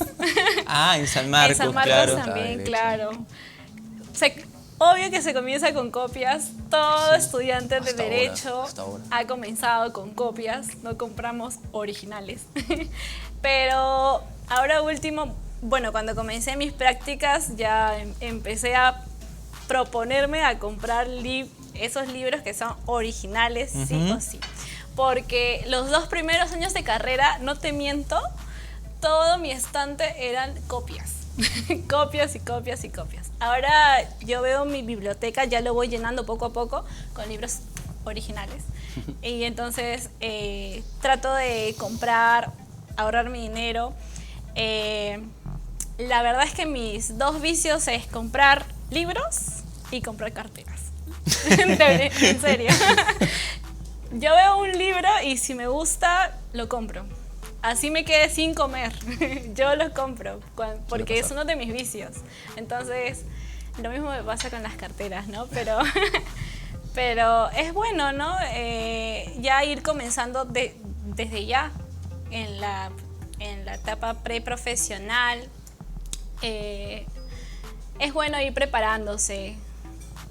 Ah, en San Marcos, En San Marcos claro. también, Derecho. claro. Obvio que se comienza con copias. Todo estudiante de Hasta ahora, Derecho hasta ahora. ha comenzado con copias. No compramos originales. Pero ahora último, bueno, cuando comencé mis prácticas ya empecé a proponerme a comprar esos libros que son originales, sí o sí. Porque los 2 primeros años de carrera, no te miento, todo mi estante eran copias. Copias y copias y copias. Ahora yo veo mi biblioteca, ya lo voy llenando poco a poco con libros originales. Y entonces trato de comprar, ahorrar mi dinero. La verdad es que mis 2 vicios es comprar libros y comprar carteras. En serio. Yo veo un libro y si me gusta, lo compro. Así me quedé sin comer. Yo los compro porque es uno de mis vicios. Entonces, lo mismo me pasa con las carteras, ¿no? Pero es bueno, ¿no? Ya ir comenzando desde ya en la etapa preprofesional. Es bueno ir preparándose,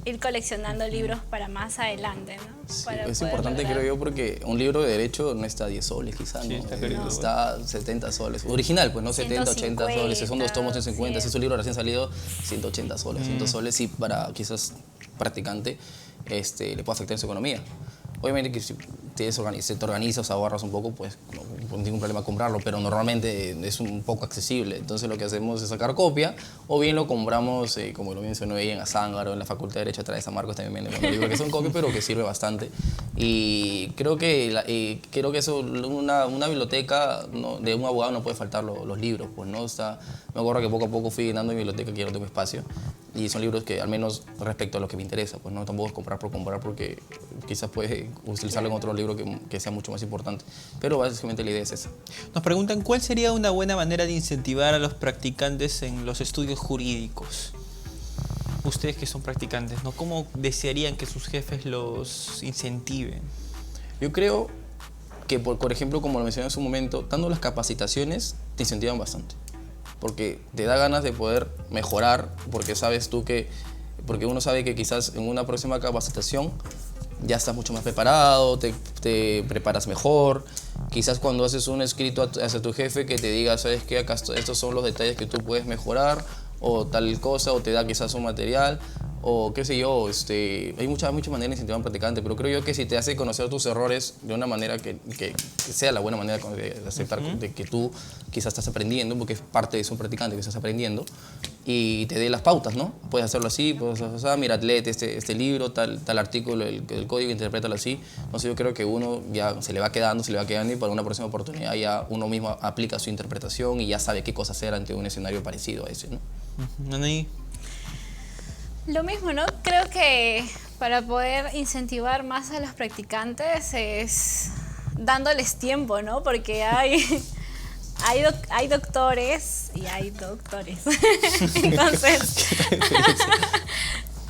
ir coleccionando libros para más adelante, ¿no? Sí, Para es poder importante, lograr. creo yo, porque un libro de derecho no está a 10 soles, quizás, Sí, ¿no? está carito, Está 70 soles. Original, pues, ¿no? 70, 80 soles. Si son 2 tomos en 50, si es un libro recién salido, 180 soles. 100 soles, sí, para quizás practicante le puede afectar en su economía. Obviamente que si te organizas, ahorras un poco, pues no hay ningún problema comprarlo, pero normalmente es un poco accesible. Entonces lo que hacemos es sacar copia, o bien lo compramos, como lo mencionó ella, en Azángaro, en la Facultad de Derecho atrás de San Marcos también venden unos libros que son copias, pero que sirve bastante. Y creo que eso, una biblioteca, ¿no?, de un abogado no puede faltar los libros, pues, ¿no? Me acuerdo que poco a poco fui llenando mi biblioteca, que ya no tengo espacio, y son libros que al menos respecto a lo que me interesa, pues no tampoco es comprar por comprar, porque quizás puedes utilizarlo en otro libro que sea mucho más importante. Pero básicamente la idea es esa. Nos preguntan cuál sería una buena manera de incentivar a los practicantes en los estudios jurídicos. Ustedes que son practicantes, ¿no? ¿Cómo desearían que sus jefes los incentiven? Yo creo que, por ejemplo, como lo mencioné en su momento, dando las capacitaciones te incentivan bastante. Porque te da ganas de poder mejorar, porque porque uno sabe que quizás en una próxima capacitación ya estás mucho más preparado, te preparas mejor. Quizás cuando haces un escrito hacia tu jefe que te diga, ¿sabes qué? Acá estos son los detalles que tú puedes mejorar, o tal cosa, o te da quizás un material, o qué sé yo, hay muchas maneras de incentivar a un practicante, pero creo yo que si te hace conocer tus errores de una manera que sea la buena manera de aceptar de que tú quizás estás aprendiendo, porque es parte de ser un practicante que estás aprendiendo, y te dé las pautas, ¿no? Puedes hacerlo así, puedes hacerlo así, mira, léete este libro, tal artículo, el código, interprétalo así. Entonces yo creo que uno ya se le va quedando, y para una próxima oportunidad ya uno mismo aplica su interpretación y ya sabe qué cosa hacer ante un escenario parecido a ese, ¿no? Anaí. Lo mismo, ¿no? Creo que para poder incentivar más a los practicantes es dándoles tiempo, ¿no? Porque hay doctores y hay doctores. Entonces,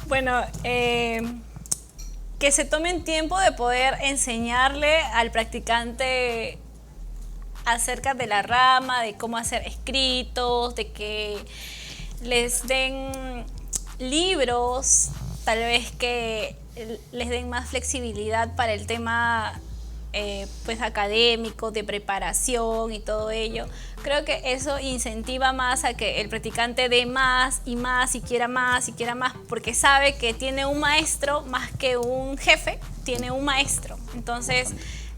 bueno, que se tomen tiempo de poder enseñarle al practicante acerca de la rama, de cómo hacer escritos, de que les den libros, tal vez que les den más flexibilidad para el tema pues académico, de preparación y todo ello. Creo que eso incentiva más a que el practicante dé más y más y quiera más y quiera más, porque sabe que tiene un maestro más que un jefe, tiene un maestro. Entonces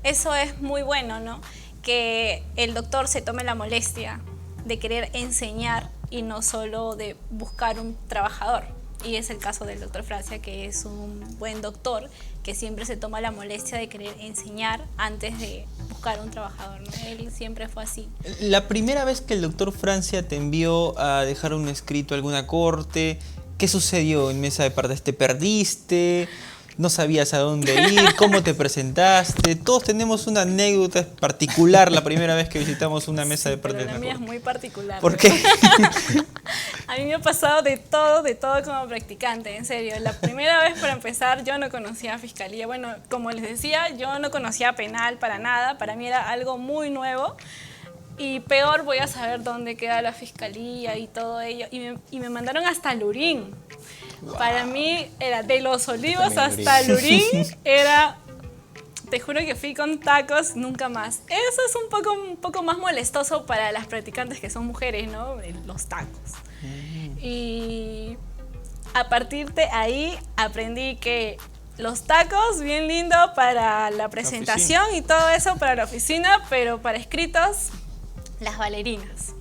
eso es muy bueno, ¿no? Que el doctor se tome la molestia de querer enseñar y no solo de buscar un trabajador. Y es el caso del doctor Francia, que es un buen doctor que siempre se toma la molestia de querer enseñar antes de buscar un trabajador, ¿no? Él siempre fue así. La primera vez que el doctor Francia te envió a dejar un escrito a alguna corte, ¿qué sucedió en mesa de partes? ¿Te perdiste? ¿No sabías a dónde ir? ¿Cómo te presentaste? Todos tenemos una anécdota particular la primera vez que visitamos una mesa de partes. Pero la mía es muy particular. ¿Por qué? A mí me ha pasado de todo como practicante, en serio. La primera vez, para empezar, yo no conocía fiscalía. Bueno, como les decía, yo no conocía penal para nada. Para mí era algo muy nuevo. Y peor, voy a saber dónde queda la fiscalía y todo ello. Y me mandaron hasta Lurín. Wow. Para mí era de Los Olivos hasta Lurín. Era, te juro que fui con tacos, nunca más. Eso es un poco más molestoso para las practicantes que son mujeres, ¿no? Los tacos. Y a partir de ahí aprendí que los tacos, bien lindo para la presentación y todo eso para la oficina, pero para escritos, las bailarinas.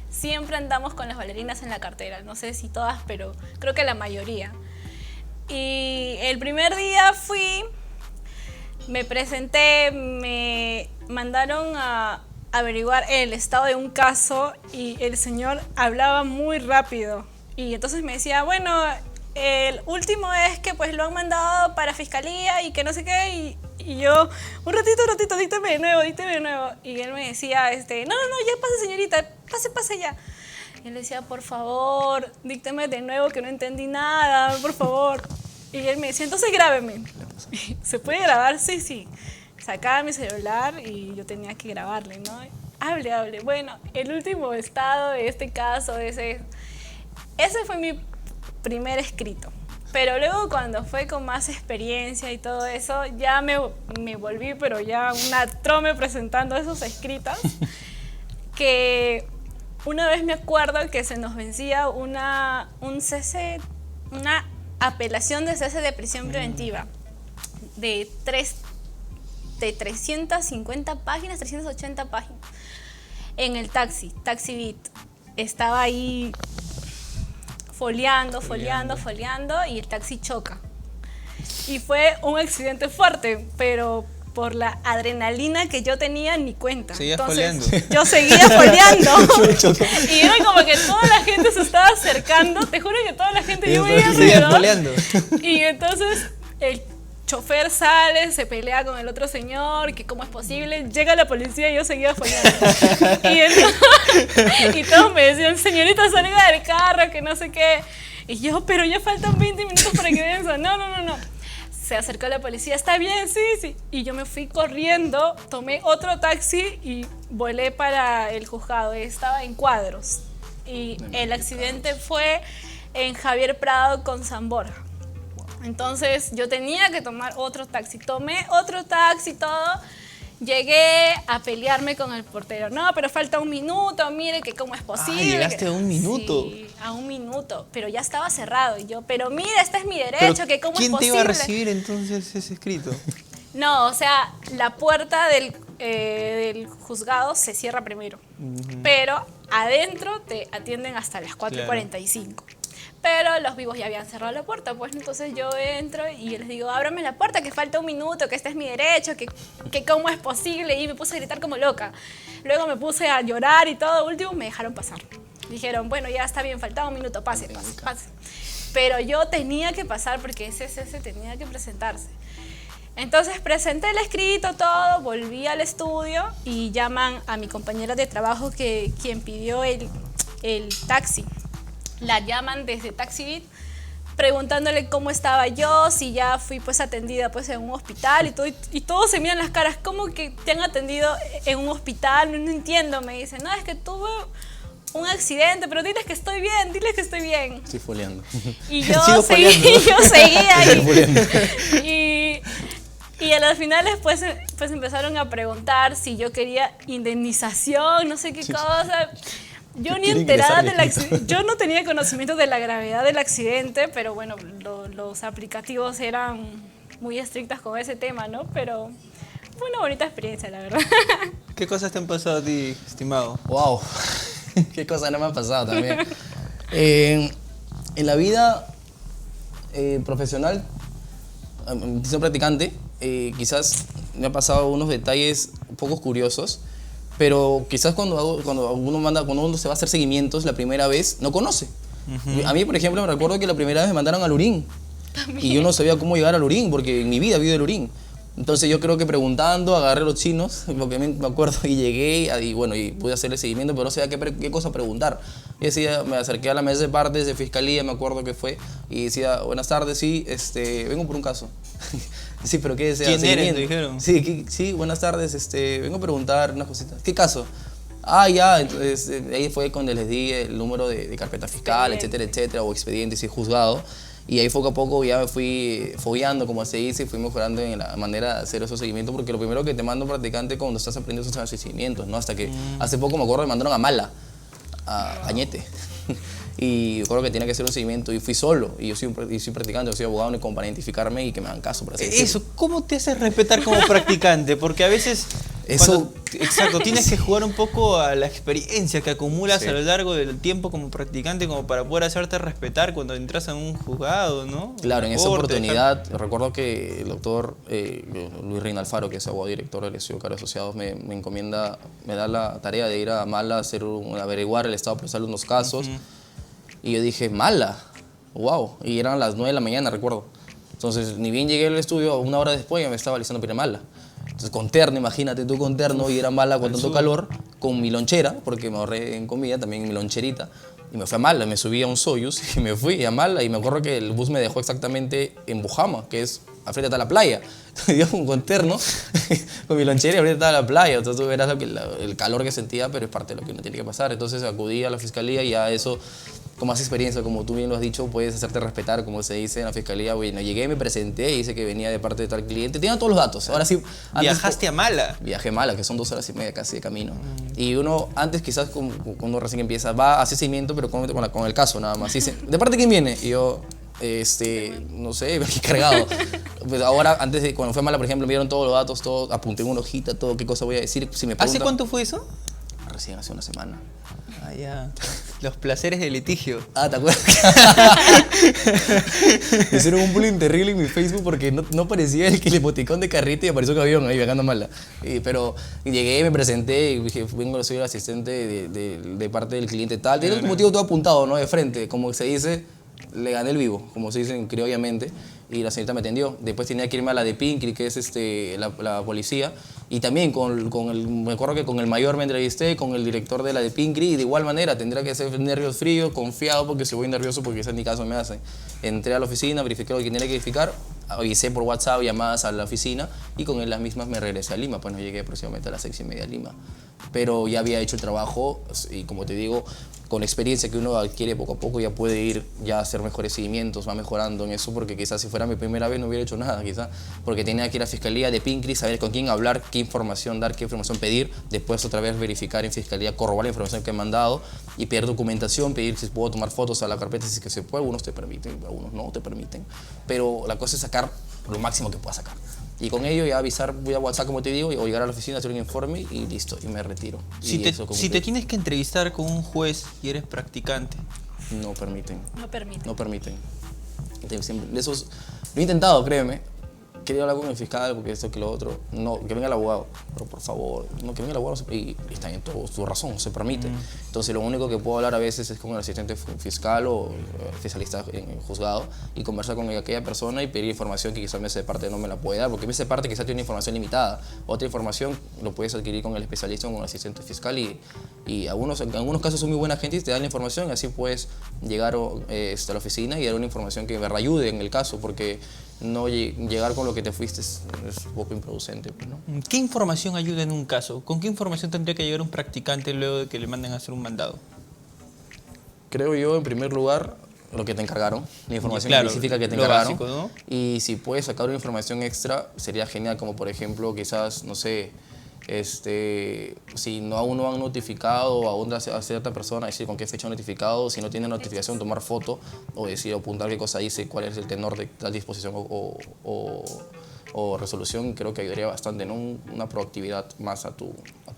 Siempre andamos con las bailarinas en la cartera, no sé si todas, pero creo que la mayoría. Y el primer día fui, me presenté, me mandaron a averiguar el estado de un caso y el señor hablaba muy rápido. Y entonces me decía, bueno, el último es que pues lo han mandado para fiscalía y que no sé qué. Y yo, un ratito, díctame de nuevo. Y él me decía, no, ya pase señorita, pase ya. Y él decía, por favor, díctame de nuevo que no entendí nada, por favor. Y él me decía, entonces grábeme. ¿Se puede grabar? Sí. Sacaba mi celular y yo tenía que grabarle, ¿no? Hable. Bueno, el último estado de este caso, ese fue mi primer escrito. Pero luego cuando fue con más experiencia y todo eso, ya me volví, pero ya una trome presentando esos escritos, que una vez me acuerdo que se nos vencía una apelación de cese de prisión preventiva de 350 páginas, 380 páginas, en el Taxi Beat. Estaba ahí foliando y el taxi choca. Y fue un accidente fuerte, pero por la adrenalina que yo tenía, ni cuenta. ¿Seguías Entonces, foliando? yo seguía foliando. Y era como que toda la gente se estaba acercando. Te juro que toda la gente yo veía alrededor. Y entonces el chofer sale, se pelea con el otro señor, que cómo es posible, llega la policía y yo seguía foliando. Y todos me decían, señorita, salga del carro, que no sé qué. Y yo, pero ya faltan 20 minutos para que venza. No. Se acercó la policía, está bien, sí. Y yo me fui corriendo, tomé otro taxi y volé para el juzgado. Estaba en Cuadros. Y el accidente fue en Javier Prado con San Borja. Entonces yo tenía que tomar otro taxi. Tomé otro taxi, todo. Llegué a pelearme con el portero. No, pero falta 1 minuto, mire que cómo es posible. ¿Llegaste a 1 minuto? Sí, a 1 minuto, pero ya estaba cerrado. Y yo, pero mira, este es mi derecho, que cómo es posible. ¿Quién te iba a recibir entonces ese escrito? No, o sea, la puerta del juzgado se cierra primero. Pero adentro te atienden hasta las 4:45. Claro. Pero los vivos ya habían cerrado la puerta, pues entonces yo entro y les digo, ábrame la puerta, que falta 1 minuto, que este es mi derecho, que cómo es posible, y me puse a gritar como loca. Luego me puse a llorar y todo, último me dejaron pasar. Dijeron, bueno, ya está bien, faltaba 1 minuto, pase. Pero yo tenía que pasar porque ese tenía que presentarse. Entonces presenté el escrito, todo, volví al estudio y llaman a mi compañera de trabajo, quien pidió el taxi. La llaman desde Taxi Beat preguntándole cómo estaba yo, si ya fui pues atendida pues en un hospital y todos se miran las caras, ¿cómo que te han atendido en un hospital? No entiendo, me dicen, no, es que tuve un accidente, pero diles que estoy bien, diles que estoy bien. Estoy foleando. Y yo Sigo foleando. yo seguía Estoy foleando. y a las finales pues empezaron a preguntar si yo quería indemnización, no sé qué cosa. Yo ni Quieren enterada ingresar del accidente, yo no tenía conocimiento de la gravedad del accidente, pero bueno, los aplicativos eran muy estrictas con ese tema, ¿no? Pero fue una bonita experiencia, la verdad. ¿Qué cosas te han pasado a ti, estimado? Wow, qué cosa no me ha pasado también. En la vida profesional, siendo practicante, quizás me ha pasado unos detalles un poco curiosos, pero quizás cuando uno se va a hacer seguimientos la primera vez, no conoce. A mí, por ejemplo, me recuerdo que la primera vez me mandaron al Lurín. Y yo no sabía cómo llegar al Lurín, porque en mi vida he vivido el Lurín. Entonces yo creo que preguntando, agarré a los chinos, porque me acuerdo, y llegué, y pude hacerle seguimiento, pero no sabía qué cosa preguntar. Y decía, me acerqué a la mesa de partes de fiscalía, me acuerdo que fue, y decía, buenas tardes, sí, vengo por un caso. Sí, pero ¿qué desea? ¿Quién eres? ¿Te dijeron? Sí, sí, buenas tardes, vengo a preguntar unas cositas. ¿Qué caso? Ah, ya, entonces ahí fue cuando les di el número de carpeta fiscal, etcétera, o expedientes y juzgado. Y ahí poco a poco ya me fui fogueando, como se dice, y fui mejorando en la manera de hacer esos seguimientos, porque lo primero que te manda un practicante cuando estás aprendiendo son esos seguimientos, ¿no? Hasta que hace poco me acuerdo me mandaron a Mala, a Añete. Y yo creo que tenía que hacer un seguimiento y fui solo. Y yo soy practicante, yo soy abogado, como para identificarme y que me hagan caso. Por así decirlo. Eso, ¿cómo te haces respetar como practicante? Porque a veces... Exacto, tienes que jugar un poco a la experiencia que acumulas a lo largo del tiempo como practicante como para poder hacerte respetar cuando entras a un juzgado, ¿no? Claro, en esa oportunidad recuerdo que el doctor Luis Reina Alfaro, que es abogado director del estudio Caro Asociados, me encomienda, me da la tarea de ir a Mala a averiguar el estado procesal de unos casos. Y yo dije, Mala, wow, y eran las 9 de la mañana, recuerdo. Entonces, ni bien llegué al estudio, una hora después ya me estaba listando para ir a Mala. Entonces, con terno, imagínate tú con terno, y era Mala con tanto calor, con mi lonchera, porque me ahorré en comida, también mi loncherita. Y me fui a Mala, me subí a un Soyuz y me fui a Mala. Y me acuerdo que el bus me dejó exactamente en Bujama, que es al frente está la playa. Entonces, yo con terno, con mi lonchera y al frente estaba la playa. Entonces tú verás el calor que sentía, pero es parte de lo que uno tiene que pasar. Entonces acudí a la fiscalía y ya eso, con más experiencia, como tú bien lo has dicho, puedes hacerte respetar, como se dice en la fiscalía. Bueno, llegué, me presenté y dice que venía de parte de tal cliente. Tenía todos los datos. Ahora sí. ¿Viajaste a Mala? Viajé a Mala, que son 2 horas y media casi de camino. Y uno, antes quizás cuando recién empieza, va a hacer seguimiento, pero con el caso nada más. Y dice, ¿de parte quién viene? Y yo, no sé, aquí cargado. Pues ahora, cuando fue a Mala, por ejemplo, me dieron todos los datos, todo, apunté en una hojita, todo, qué cosa voy a decir. Si me ¿Hace cuánto fue eso? Recién hace una semana. Ah, ya. Los placeres del litigio. Ah, ¿te acuerdas? Me hicieron un bullying terrible en mi Facebook porque no parecía el emoticón de carrito y apareció un avión ahí viajando Mala. Pero llegué, me presenté y dije, soy el asistente de parte del cliente tal. Tiene un motivo todo apuntado, ¿no? De frente, como se dice, le gané el vivo, como se dice criollamente. Y la señorita me atendió. Después tenía que irme a la de Pincri, que es la policía. Y también me acuerdo que con el mayor me entrevisté, con el director de la de Pincri, y de igual manera tendría que ser nervios fríos, confiado, porque si voy nervioso, porque ese es mi caso me hace. Entré a la oficina, verifiqué lo que tenía que verificar, avisé por WhatsApp llamadas a la oficina, y con las mismas me regresé a Lima. Pues no llegué aproximadamente a las 6:30 a Lima. Pero ya había hecho el trabajo, y como te digo, con la experiencia que uno adquiere poco a poco, ya puede ir ya a hacer mejores seguimientos, va mejorando en eso, porque quizás si fuera mi primera vez no hubiera hecho nada, quizás, porque tenía que ir a fiscalía de Pincri, saber con quién hablar, qué información dar, qué información pedir, después otra vez verificar en fiscalía, corroborar la información que he mandado y pedir documentación, pedir si puedo tomar fotos a la carpeta, si es que se puede. Algunos te permiten, algunos no te permiten, pero la cosa es sacar lo máximo que pueda sacar. Y con ello ya avisar, voy a WhatsApp, como te digo, o llegar a la oficina, hacer un informe y listo, y me retiro. Si te tienes que entrevistar con un juez y eres practicante. No permiten. No permiten. No permiten. Lo he intentado, créeme. Quería hablar con el fiscal porque esto que lo otro. No, que venga el abogado. Pero por favor, no, que venga el abogado. Y está en todo su razón, se permite. Entonces lo único que puedo hablar a veces es con el asistente fiscal o especialista en el juzgado y conversar con aquella persona y pedir información que quizás me de parte no me la puede dar, porque me parte quizás tiene información limitada. Otra información lo puedes adquirir con el especialista o con el asistente fiscal y en algunos casos son muy buena gente y te dan la información y así puedes llegar a la oficina y dar una información que me ayude en el caso, porque no llegar con lo que te fuiste es un poco improducente, ¿no? ¿Qué información ayuda en un caso? ¿Con qué información tendría que llegar un practicante luego de que le manden a hacer un mandado? creo yo, en primer lugar, lo que te encargaron, la información Claro, específica que te lo encargaron. básico, ¿no? Y si puedes sacar una información extra, sería genial, como por ejemplo, quizás, no sé, si no aún no han notificado a cierta persona, decir con qué fecha han notificado, si no tiene notificación, tomar foto o decir, apuntar qué cosa dice, cuál es el tenor de tal disposición o resolución, creo que ayudaría bastante, ¿no? Una proactividad más a tu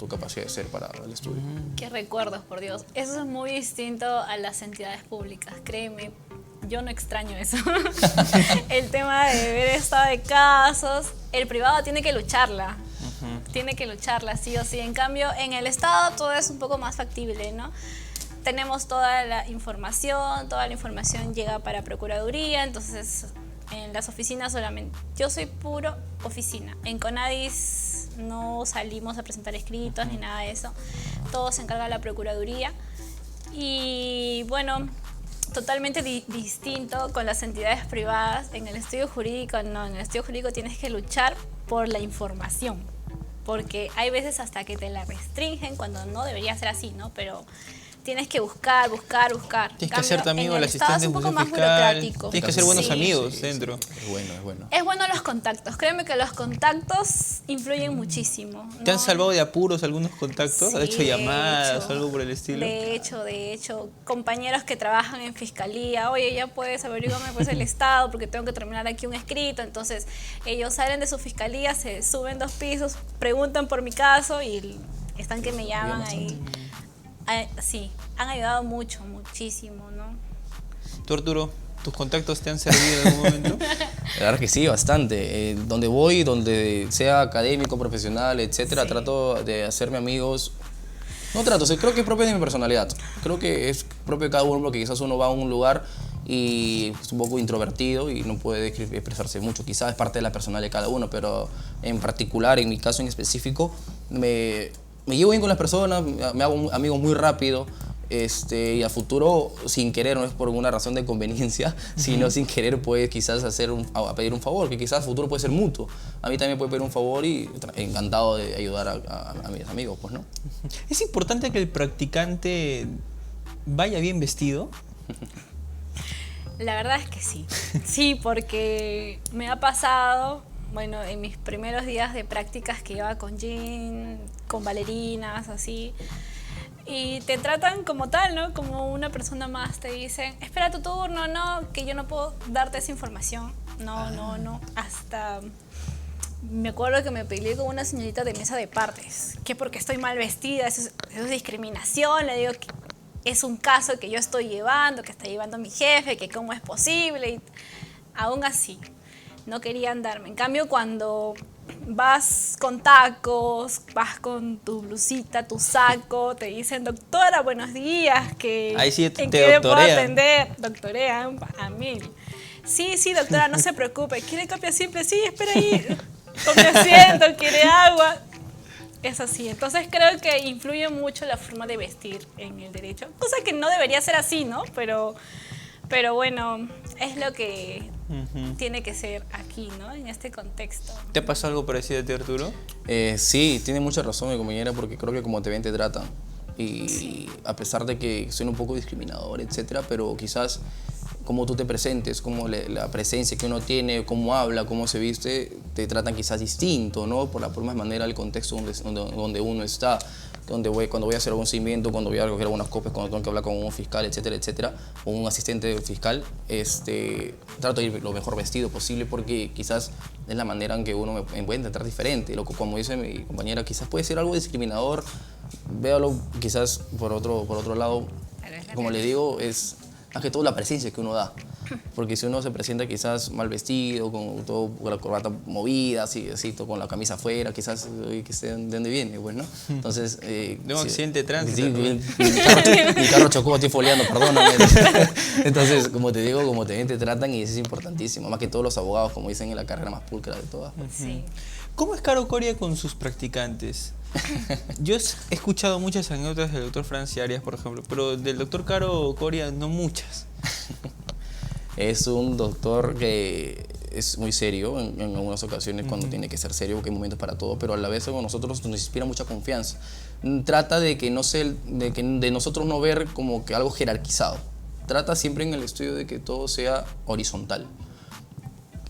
capacidad de ser para el estudio. Qué recuerdos, por Dios. Eso es muy distinto a las entidades públicas, créeme. Yo no extraño eso. El tema de ver estado de casos, el privado tiene que lucharla. Tiene que lucharla, sí o sí. En cambio, en el Estado todo es un poco más factible, ¿no? Tenemos toda la información llega para Procuraduría, entonces en las oficinas solamente. Yo soy puro oficina. En Conadis no salimos a presentar escritos ni nada de eso. Todo se encarga la Procuraduría. Y bueno, totalmente distinto con las entidades privadas. En el estudio jurídico no, en el estudio jurídico tienes que luchar por la información, porque hay veces hasta que te la restringen cuando no debería ser así, ¿no? Pero tienes que buscar. Tienes que hacerte amigo del asistente de función fiscal. Burocrático. Tienes que ser buenos Sí. amigos dentro. Es bueno. Es bueno los contactos. Créeme que los contactos influyen muchísimo, ¿no? ¿Te han salvado de apuros algunos contactos? Sí, ¿Has hecho de llamadas hecho. o algo por el estilo? De hecho, compañeros que trabajan en fiscalía, oye, ya puedes averiguarme pues el estado porque tengo que terminar aquí un escrito. Entonces ellos salen de su fiscalía, se suben 2 pisos, preguntan por mi caso y están que me llaman ahí. Sí, han ayudado muchísimo, ¿no? ¿Tú, Arturo, tus contactos te han servido en algún momento? La verdad que sí, bastante. Donde voy, donde sea académico, profesional, etcétera, Sí. trato de hacerme amigos. No trato, o sea, creo que es propio de mi personalidad. Creo que es propio de cada uno, porque quizás uno va a un lugar y es un poco introvertido y no puede expresarse mucho. Quizás es parte de la personalidad de cada uno, pero en particular, en mi caso en específico, me llevo bien con las personas, me hago amigo muy rápido. Y a futuro, sin querer, no es por una razón de conveniencia, sino sin querer puedes quizás a pedir un favor, que quizás a futuro puede ser mutuo. A mí también puede pedir un favor y encantado de ayudar a mis amigos, pues, ¿no? ¿Es importante que el practicante vaya bien vestido? La verdad es que sí. Sí, porque me ha pasado, bueno, en mis primeros días de prácticas que iba con jean, con bailarinas, así, y te tratan como tal, ¿no? Como una persona más. Te dicen, espera tu turno, no, que yo no puedo darte esa información. No. Hasta me acuerdo que me peleé con una señorita de mesa de partes, que porque estoy mal vestida, eso es discriminación. Le digo que es un caso que yo estoy llevando, que está llevando mi jefe, que cómo es posible. Y aún así, no querían darme. En cambio, cuando vas con tacos, vas con tu blusita, tu saco, te dicen, doctora, buenos días, que Ahí sí ¿en te qué le puedo doctorean. atender? Doctorean a mil. Sí, doctora, no se preocupe. ¿Quiere copia simple? Sí, espera ahí. Tome asiento, ¿quiere agua? Es así. Entonces creo que influye mucho la forma de vestir en el derecho. Cosa que no debería ser así, ¿no? Pero bueno, es lo que tiene que ser aquí, ¿no? En este contexto. ¿Te ha pasado algo parecido a ti, Arturo? Sí, tiene mucha razón mi compañera, porque creo que como te ven te tratan. Y a pesar de que soy un poco discriminador, etcétera, pero quizás cómo tú te presentes, cómo la presencia que uno tiene, cómo habla, cómo se viste, te tratan quizás distinto, ¿no? Por la misma manera, el contexto donde uno está, cuando voy a hacer algún seguimiento, cuando voy a recoger algunas copias, cuando tengo que hablar con un fiscal, etcétera, etcétera, o un asistente fiscal, trato de ir lo mejor vestido posible, porque quizás es la manera en que uno me puede intentar diferente. Como dice mi compañera, quizás puede ser algo discriminador, véalo quizás por otro lado, como le digo, es más que todo la presencia que uno da. Porque si uno se presenta quizás mal vestido, con la corbata movida, así, con la camisa afuera, quizás, que sé de dónde viene, pues, ¿no? Entonces... De un accidente de tránsito. Sí, mi carro chocó, estoy foliando, perdóname. Entonces, como te digo, como te tratan, y eso es importantísimo. Más que todos los abogados, como dicen, en la carrera más pulcra de todas. Sí. ¿Cómo es Caro Coria con sus practicantes? Yo he escuchado muchas anécdotas del doctor Francia Arias, por ejemplo, pero del doctor Caro Coria no muchas. Es un doctor que es muy serio en algunas ocasiones cuando tiene que ser serio, porque hay momentos para todo, pero a la vez con nosotros nos inspira mucha confianza. Trata de que de nosotros no ver como que algo jerarquizado. Trata siempre en el estudio de que todo sea horizontal.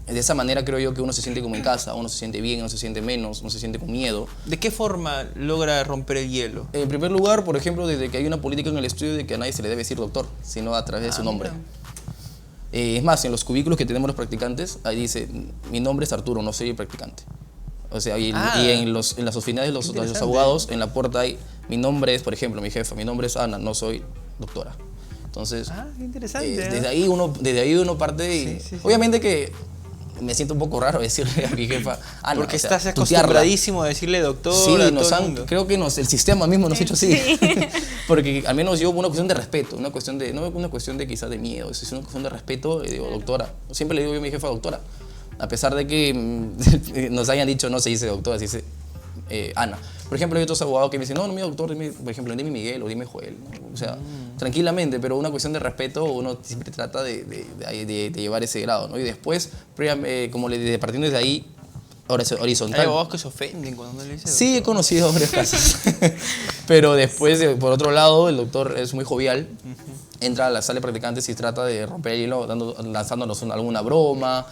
De esa manera creo yo que uno se siente como en casa, uno se siente bien, uno se siente menos, uno se siente con miedo. ¿De qué forma logra romper el hielo? En primer lugar, por ejemplo, desde que hay una política en el estudio de que a nadie se le debe decir doctor, sino a través de su nombre. Es más, en los cubículos que tenemos los practicantes, ahí dice, mi nombre es Arturo, no soy el practicante. O sea, y en las oficinas de los abogados, en la puerta hay, mi nombre es, por ejemplo, mi jefa, mi nombre es Ana, no soy doctora. Entonces, interesante. Desde ahí uno parte y obviamente que me siento un poco raro decirle a mi jefa Ana. Porque o sea, estás acostumbradísimo a decirle doctor a todo el mundo. Creo que el sistema mismo nos ha hecho así. Porque al menos yo, una cuestión de respeto, no una cuestión de quizás de miedo, es una cuestión de respeto, le digo doctora. Siempre le digo yo a mi jefa doctora. A pesar de que nos hayan dicho no se dice doctora, se dice Ana. Por ejemplo, hay otros abogados que me dicen, no, mi doctor, dime, por ejemplo, dime Miguel o dime Joel, ¿no? O sea, tranquilamente, pero una cuestión de respeto, uno siempre trata de llevar ese grado, ¿no? Y después, partiendo desde ahí, horizontal. Hay abogados que se ofenden cuando no le dicen doctor. Sí, he conocido varios casos. Pero después, por otro lado, el doctor es muy jovial. Entra a la sala de practicantes y trata de romper el hielo lanzándonos alguna broma,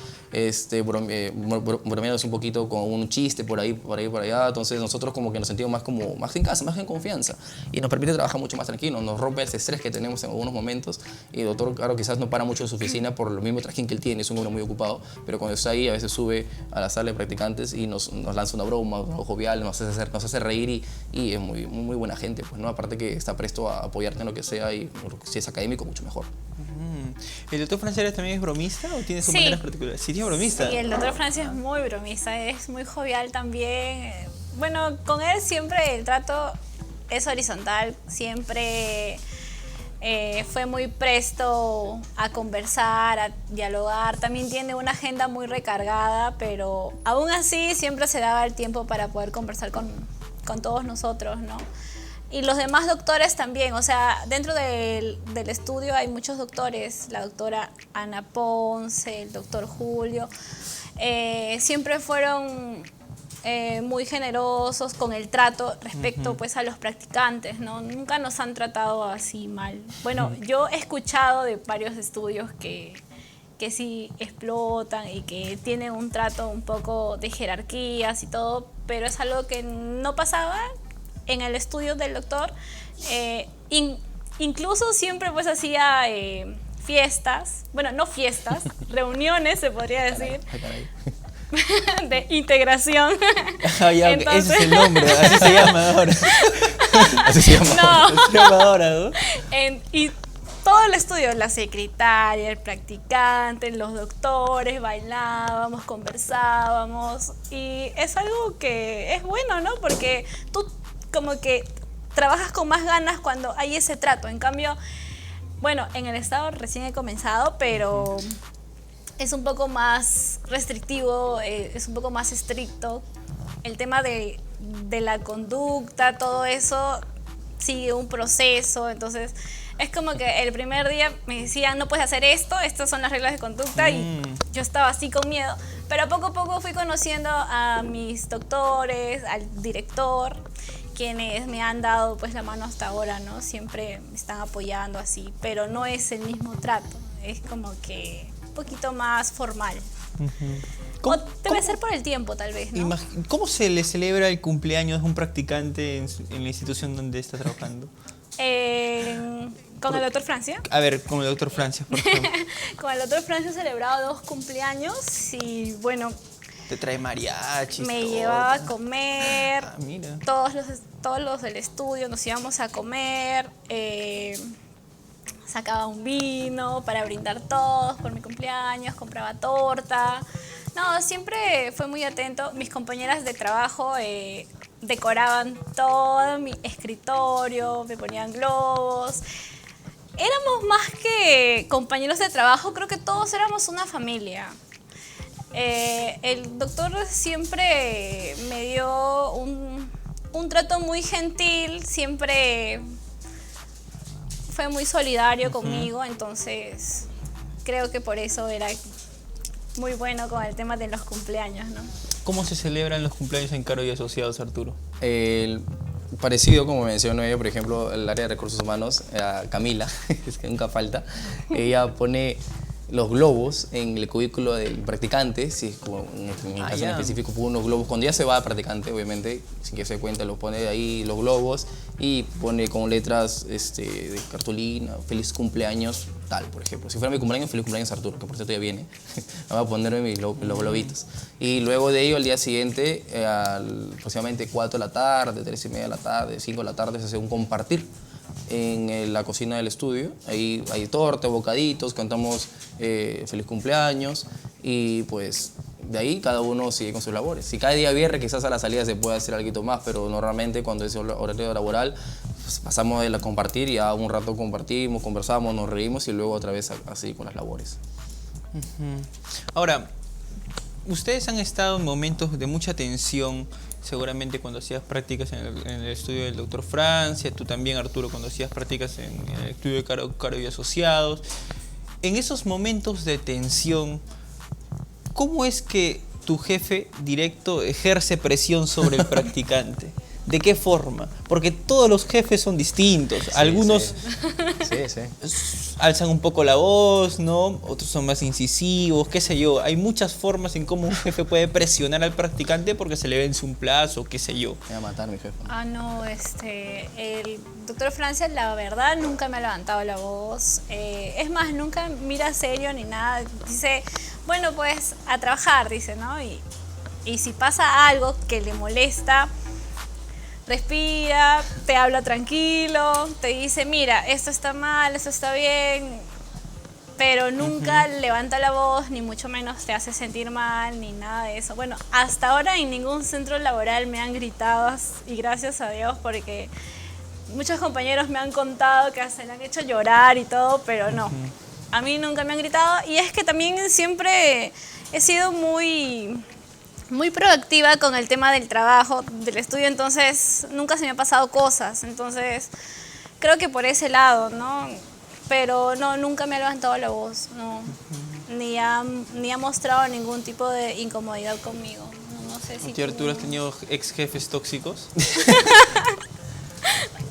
bromeándonos un poquito con un chiste por ahí, por allá. Entonces nosotros como que nos sentimos más en casa, más en confianza. Y nos permite trabajar mucho más tranquilo, nos rompe ese estrés que tenemos en algunos momentos. Y el doctor, claro, quizás no para mucho en su oficina por lo mismo trajín que él tiene, es un hombre muy ocupado. Pero cuando está ahí, a veces sube a la sala de practicantes y nos lanza una broma, algo jovial, nos hace reír y es muy, muy buena gente, pues, ¿no? Aparte que está presto a apoyarte en lo que sea y si es académico, mucho mejor. ¿El doctor Francia también es bromista o tiene sus maneras particulares? Sí, tiene bromista. Sí, el doctor Francia es muy bromista, es muy jovial también. Bueno, con él siempre el trato es horizontal, siempre fue muy presto a conversar, a dialogar. También tiene una agenda muy recargada, pero aún así siempre se daba el tiempo para poder conversar con todos nosotros, ¿no? Y los demás doctores también, o sea, dentro del estudio hay muchos doctores, la doctora Ana Ponce, el doctor Julio, siempre fueron muy generosos con el trato respecto pues a los practicantes, ¿no? Nunca nos han tratado así mal. Bueno, yo he escuchado de varios estudios que sí explotan y que tienen un trato un poco de jerarquías y todo, pero es algo que no pasaba en el estudio del doctor. Incluso siempre pues hacía fiestas, bueno, no fiestas, reuniones se podría decir, de integración. Entonces, ese es el nombre, así se llama ahora. Así se llama no. Así se llama ahora, ¿no? Y todo el estudio, la secretaria, el practicante, los doctores, bailábamos, conversábamos, y es algo que es bueno, ¿no? Porque tú como que trabajas con más ganas cuando hay ese trato. En cambio, bueno, en el estado recién he comenzado, pero es un poco más restrictivo, es un poco más estricto. El tema de la conducta, todo eso sigue un proceso, entonces es como que el primer día me decían no puedes hacer esto, estas son las reglas de conducta y yo estaba así con miedo, pero poco a poco fui conociendo a mis doctores, al director, quienes me han dado pues la mano hasta ahora, ¿no? Siempre me están apoyando así, pero no es el mismo trato, es como que un poquito más formal. O debe ser por el tiempo, tal vez, ¿no? ¿Cómo se le celebra el cumpleaños de un practicante en la institución donde está trabajando? ¿Con el doctor Francia? A ver, con el doctor Francia, por ejemplo. Con el doctor Francia he celebrado 2 cumpleaños y bueno... Te trae mariachis. Me llevaba a comer. Ah, mira. Todos los del estudio nos íbamos a comer. Sacaba un vino para brindar todos por mi cumpleaños, compraba torta. No, siempre fue muy atento. Mis compañeras de trabajo decoraban todo mi escritorio, me ponían globos. Éramos más que compañeros de trabajo, creo que todos éramos una familia. El doctor siempre me dio un trato muy gentil, siempre fue muy solidario conmigo, entonces creo que por eso era muy bueno con el tema de los cumpleaños, ¿no? ¿Cómo se celebran los cumpleaños en Caro y Asociados, Arturo? Parecido, como mencionó ella, por ejemplo, el área de recursos humanos, Camila, es que nunca falta, ella pone los globos en el cubículo del practicante, si es como en mi caso en específico pone unos globos, cuando ya se va a practicante, obviamente, sin que se dé cuenta, lo pone ahí los globos y pone con letras de cartulina, feliz cumpleaños, tal, por ejemplo. Si fuera mi cumpleaños, feliz cumpleaños Arturo, que por cierto ya viene, voy a ponerme los globitos. Y luego de ello, al día siguiente, aproximadamente 4 de la tarde, 3 y media de la tarde, 5 de la tarde, se hace un compartir en la cocina del estudio. Ahí hay torta, bocaditos, cantamos feliz cumpleaños y pues de ahí cada uno sigue con sus labores. Si cada día viernes quizás a la salida se puede hacer algo más, pero normalmente cuando es horario laboral pues pasamos de compartir y a un rato compartimos, conversamos, nos reímos y luego otra vez así con las labores. Ahora, ustedes han estado en momentos de mucha tensión, seguramente cuando hacías prácticas en el estudio del doctor Francia, tú también, Arturo, cuando hacías prácticas en el estudio de Caro y Asociados. En esos momentos de tensión, ¿cómo es que tu jefe directo ejerce presión sobre el practicante? ¿De qué forma? Porque todos los jefes son distintos. Sí, algunos sí. alzan un poco la voz, ¿no? Otros son más incisivos, qué sé yo. Hay muchas formas en cómo un jefe puede presionar al practicante porque se le vence un plazo, qué sé yo. Me va a matar mi jefe. No, el doctor Francia, la verdad, nunca me ha levantado la voz. Es más, nunca mira serio ni nada. Dice, bueno, pues a trabajar, dice, ¿no? Y si pasa algo que le molesta, respira, te habla tranquilo, te dice, mira, esto está mal, esto está bien, pero nunca levanta la voz, ni mucho menos te hace sentir mal, ni nada de eso. Bueno, hasta ahora en ningún centro laboral me han gritado, y gracias a Dios, porque muchos compañeros me han contado que se le han hecho llorar y todo, pero no, a mí nunca me han gritado. Y es que también siempre he sido muy proactiva con el tema del trabajo, del estudio, entonces nunca se me ha pasado cosas, entonces creo que por ese lado, ¿no? Pero no, nunca me ha levantado la voz, no, ni ha mostrado ningún tipo de incomodidad conmigo. No sé si ¿Y Arturo has tenido ex jefes tóxicos?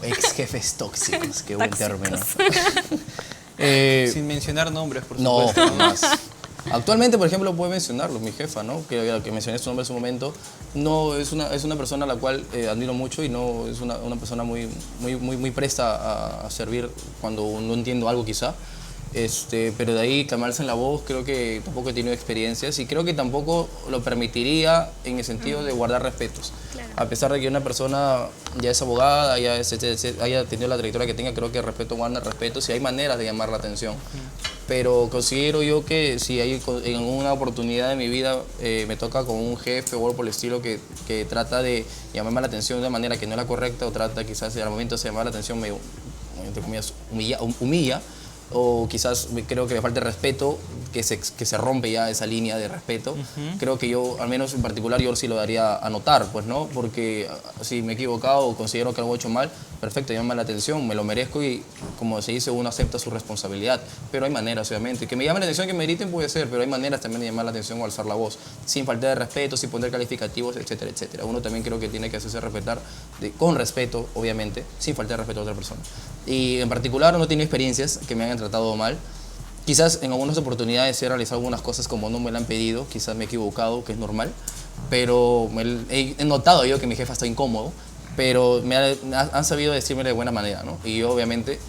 Ex jefes tóxicos, qué buen término. Sin mencionar nombres, por No, supuesto. jamás. Actualmente, por ejemplo, puedo mencionarlo, mi jefa, ¿no? Que mencioné su nombre en su momento. No, es una persona a la cual admiro mucho y no es una persona muy presta a servir cuando no entiendo algo quizá. Pero de ahí calmarse en la voz, creo que tampoco he tenido experiencias y creo que tampoco lo permitiría en el sentido de guardar respetos. Claro. A pesar de que una persona ya es abogada, haya tenido la trayectoria que tenga, creo que el respeto guarda respeto, si hay maneras de llamar la atención. Pero considero yo que si hay en una oportunidad de mi vida me toca con un jefe o algo por el estilo que trata de llamarme la atención de una manera que no es la correcta o trata quizás al momento de llamar la atención me, entre comillas, humilla o quizás creo que me falta el respeto, que se rompe ya esa línea de respeto. Creo que yo, al menos en particular, yo sí lo daría a notar, pues, ¿no? Porque si me he equivocado o considero que algo he hecho mal, perfecto, llama la atención, me lo merezco y, como se dice, uno acepta su responsabilidad. Pero hay maneras, obviamente. Que me llame la atención, que me griten puede ser, pero hay maneras también de llamar la atención o alzar la voz, sin falta de respeto, sin poner calificativos, etcétera, etcétera. Uno también creo que tiene que hacerse respetar con respeto, obviamente, sin falta de respeto a otra persona. Y en particular no he tenido experiencias que me hayan tratado mal. Quizás en algunas oportunidades he realizado algunas cosas como no me lo han pedido, quizás me he equivocado, que es normal, pero he notado yo que mi jefa está incómodo, pero han sabido decirme de buena manera, ¿no? Y yo obviamente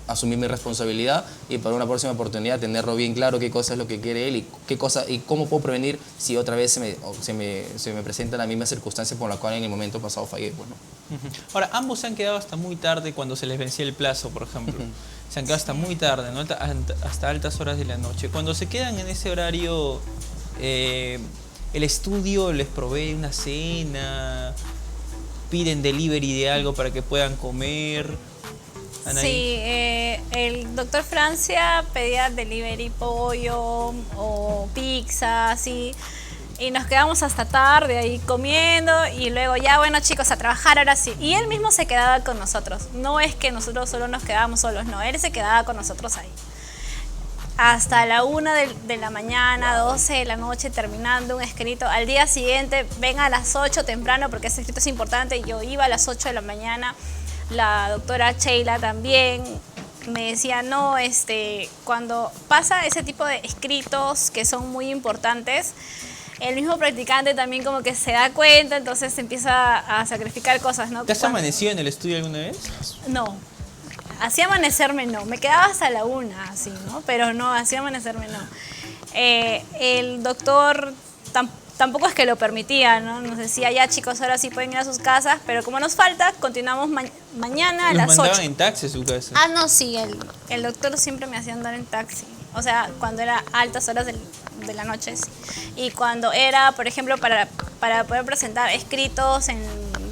asumir mi responsabilidad y para una próxima oportunidad tenerlo bien claro qué cosa es lo que quiere él y cómo puedo prevenir si otra vez se me presenta la misma circunstancia por la cual en el momento pasado fallé, pues, ¿no? Ahora, ambos se han quedado hasta muy tarde cuando se les vencía el plazo, por ejemplo. Se han quedado hasta muy tarde, ¿no? Hasta altas horas de la noche. Cuando se quedan en ese horario, el estudio les provee una cena, piden delivery de algo para que puedan comer. Anaí. Sí, el doctor Francia pedía delivery pollo o pizza, así, y nos quedamos hasta tarde ahí comiendo y luego ya, bueno chicos, a trabajar ahora sí. Y él mismo se quedaba con nosotros, no es que nosotros solo nos quedábamos solos, no, él se quedaba con nosotros ahí. hasta la 1 de la mañana, 12 de la noche terminando un escrito. Al día siguiente venga a las 8 temprano porque ese escrito es importante. Yo iba a las 8 de la mañana, la doctora Sheila también me decía, no, cuando pasa ese tipo de escritos que son muy importantes, el mismo practicante también como que se da cuenta, entonces empieza a sacrificar cosas, ¿no? ¿Te has amanecido en el estudio alguna vez? No, así amanecerme no, me quedaba hasta la 1, así, ¿no? Pero no, así amanecerme no. El doctor tampoco es que lo permitía, ¿no? Nos decía, ya chicos, ahora sí pueden ir a sus casas, pero como nos falta, continuamos mañana a las 8. ¿Los mandaban en taxi a su casa? Ah, no, sí, el doctor siempre me hacía andar en taxi. O sea, cuando era altas horas de la noche, sí. Y cuando era, por ejemplo, para poder presentar escritos en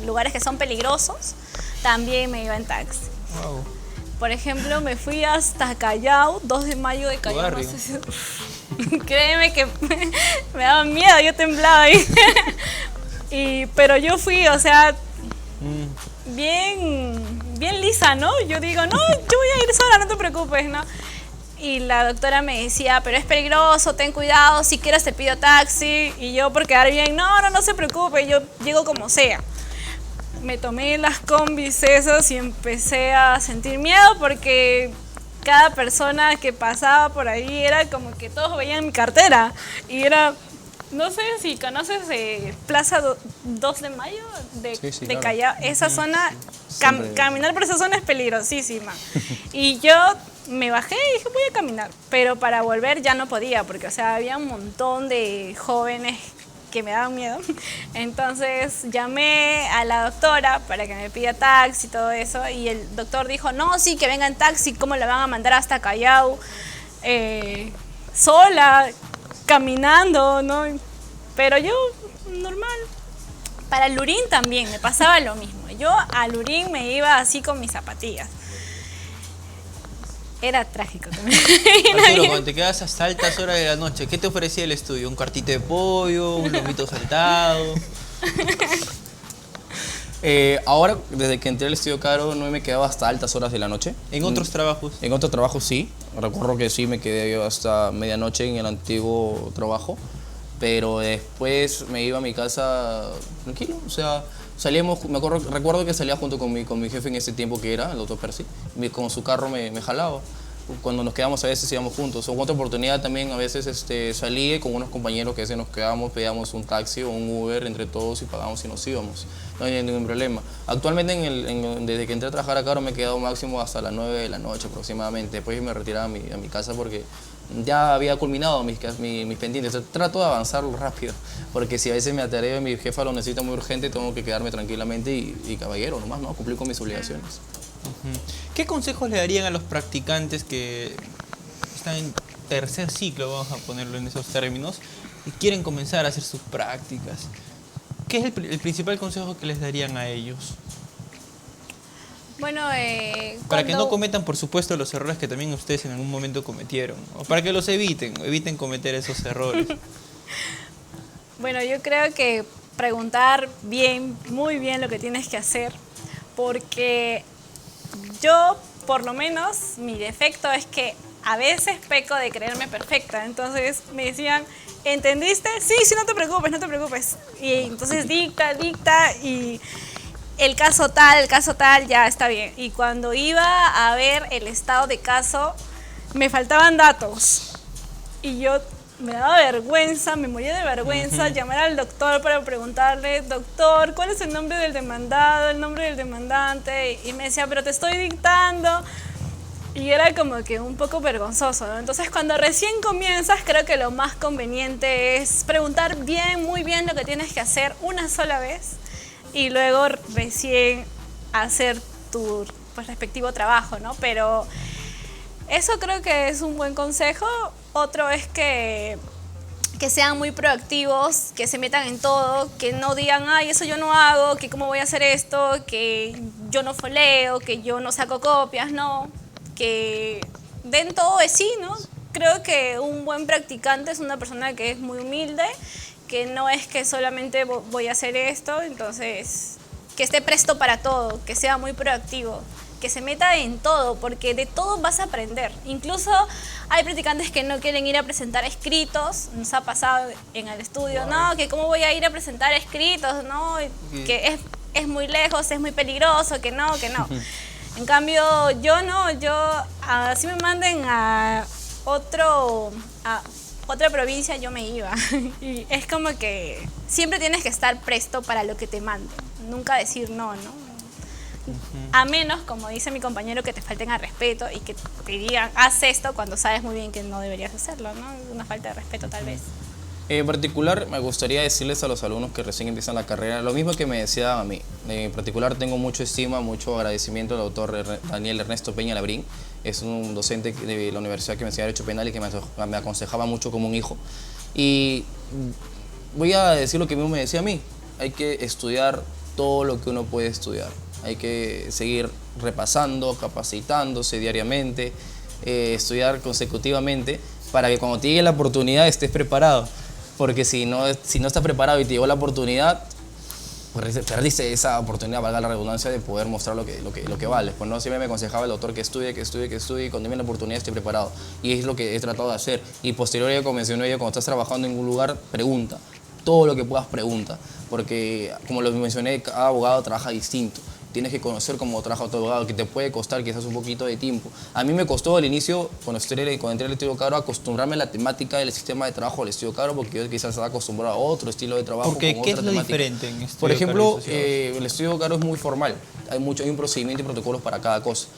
lugares que son peligrosos, también me iba en taxi. Wow. Por ejemplo, me fui hasta Callao, 2 de mayo de Callao. Barrio. No sé si... Créeme que me daba miedo, yo temblaba ahí. Pero yo fui, o sea, bien lisa, ¿no? Yo digo, no, yo voy a ir sola, no te preocupes, ¿no? Y la doctora me decía, pero es peligroso, ten cuidado, si quieres te pido taxi. Y yo por quedar bien, no se preocupe, yo llego como sea. Me tomé las combis esas y empecé a sentir miedo porque cada persona que pasaba por ahí era como que todos veían mi cartera. Y era, no sé si conoces Plaza 2 de Mayo de claro. Callao. Esa zona, caminar por esa zona es peligrosísima. Y yo me bajé y dije, voy a caminar. Pero para volver ya no podía porque, o sea, había un montón de jóvenes que me daban miedo. Entonces llamé a la doctora para que me pida taxi y todo eso. Y el doctor dijo, no, sí, que venga en taxi. ¿Cómo la van a mandar hasta Callao? Sola, caminando, ¿no? Pero yo, normal. Para Lurín también me pasaba lo mismo. Yo a Lurín me iba así con mis zapatillas. Era trágico también. Arturo, cuando te quedas hasta altas horas de la noche, ¿qué te ofrecía el estudio? ¿Un cuartito de pollo? ¿Un lomito saltado? Ahora, desde que entré al estudio Caro, no me quedaba hasta altas horas de la noche. ¿En otros trabajos? En otro trabajo sí. Recuerdo que sí me quedé hasta medianoche en el antiguo trabajo. Pero después me iba a mi casa tranquilo. O sea, salíamos, recuerdo que salía junto con mi jefe en ese tiempo que era, el doctor Percy. Con su carro me jalaba. Cuando nos quedamos a veces íbamos juntos. En otra oportunidad también a veces salí con unos compañeros que a veces nos quedábamos, pedíamos un taxi o un Uber entre todos y pagamos y nos íbamos. No había ningún problema. Actualmente desde que entré a trabajar acá me he quedado máximo hasta las 9 de la noche aproximadamente. Después me retiraba a mi casa porque ya había culminado mis pendientes. Trato de avanzar rápido porque si a veces me atareo y mi jefa lo necesita muy urgente, tengo que quedarme tranquilamente y caballero nomás, ¿no? Cumplir con mis obligaciones. ¿Qué consejos le darían a los practicantes que están en tercer ciclo, vamos a ponerlo en esos términos, y quieren comenzar a hacer sus prácticas? ¿Qué es el principal consejo que les darían a ellos? Bueno, para que no cometan, por supuesto, los errores que también ustedes en algún momento cometieron, o para que los eviten cometer esos errores. Bueno, yo creo que preguntar muy bien lo que tienes que hacer, porque yo, por lo menos, mi defecto es que a veces peco de creerme perfecta. Entonces me decían, ¿entendiste? Sí, no te preocupes. Y entonces dicta y el caso tal, ya está bien. Y cuando iba a ver el estado de caso, me faltaban datos. Y yo me daba vergüenza, me moría de vergüenza llamar al doctor para preguntarle, doctor, ¿cuál es el nombre del demandado, el nombre del demandante? Y me decía, pero te estoy dictando. Y era como que un poco vergonzoso, ¿no? Entonces, cuando recién comienzas, creo que lo más conveniente es preguntar muy bien lo que tienes que hacer una sola vez y luego recién hacer tu respectivo trabajo, ¿no? Pero eso creo que es un buen consejo. Otro es que sean muy proactivos, que se metan en todo, que no digan, ay, eso yo no hago, que cómo voy a hacer esto, que yo no foleo, que yo no saco copias, no. Que den todo de sí, ¿no? Creo que un buen practicante es una persona que es muy humilde, que no es que solamente voy a hacer esto, entonces que esté presto para todo, que sea muy proactivo, que se meta en todo, porque de todo vas a aprender. Incluso hay practicantes que no quieren ir a presentar escritos, nos ha pasado en el estudio, no, que cómo voy a ir a presentar escritos, no, que es muy lejos, es muy peligroso, que no. En cambio, yo no, si me manden a otra provincia, yo me iba. Y es como que siempre tienes que estar presto para lo que te manden, nunca decir no. A menos, como dice mi compañero, que te falten al respeto y que te digan, haz esto cuando sabes muy bien que no deberías hacerlo, ¿no? Es una falta de respeto tal vez. En particular, me gustaría decirles a los alumnos que recién empiezan la carrera lo mismo que me decían a mí. En particular, tengo mucho estima, mucho agradecimiento al doctor Daniel Ernesto Peña Labrín. Es un docente de la universidad que me enseñaba Derecho Penal y que me aconsejaba mucho como un hijo. Y voy a decir lo que mismo me decía a mí. Hay que estudiar todo lo que uno puede estudiar. Hay que seguir repasando, capacitándose diariamente, estudiar consecutivamente para que cuando te llegue la oportunidad estés preparado. Porque si no estás preparado y te llegó la oportunidad, pues perdiste esa oportunidad, valga la redundancia, de poder mostrar lo que vale. Pues no, siempre me aconsejaba el doctor que estudie, y cuando me la oportunidad estoy preparado. Y es lo que he tratado de hacer. Y posteriormente, como mencioné yo, cuando estás trabajando en un lugar, pregunta. Todo lo que puedas pregunta. Porque, como lo mencioné, cada abogado trabaja distinto. Tienes que conocer cómo trabaja otro abogado, que te puede costar quizás un poquito de tiempo. A mí me costó al inicio, cuando entré al estudio Caro, acostumbrarme a la temática del sistema de trabajo del estudio Caro, porque yo quizás estaba acostumbrado a otro estilo de trabajo. Porque, con ¿qué otra es lo temática diferente en estudio Por ejemplo, Caro? el estudio Caro es muy formal. Hay un procedimiento y protocolos para cada cosa.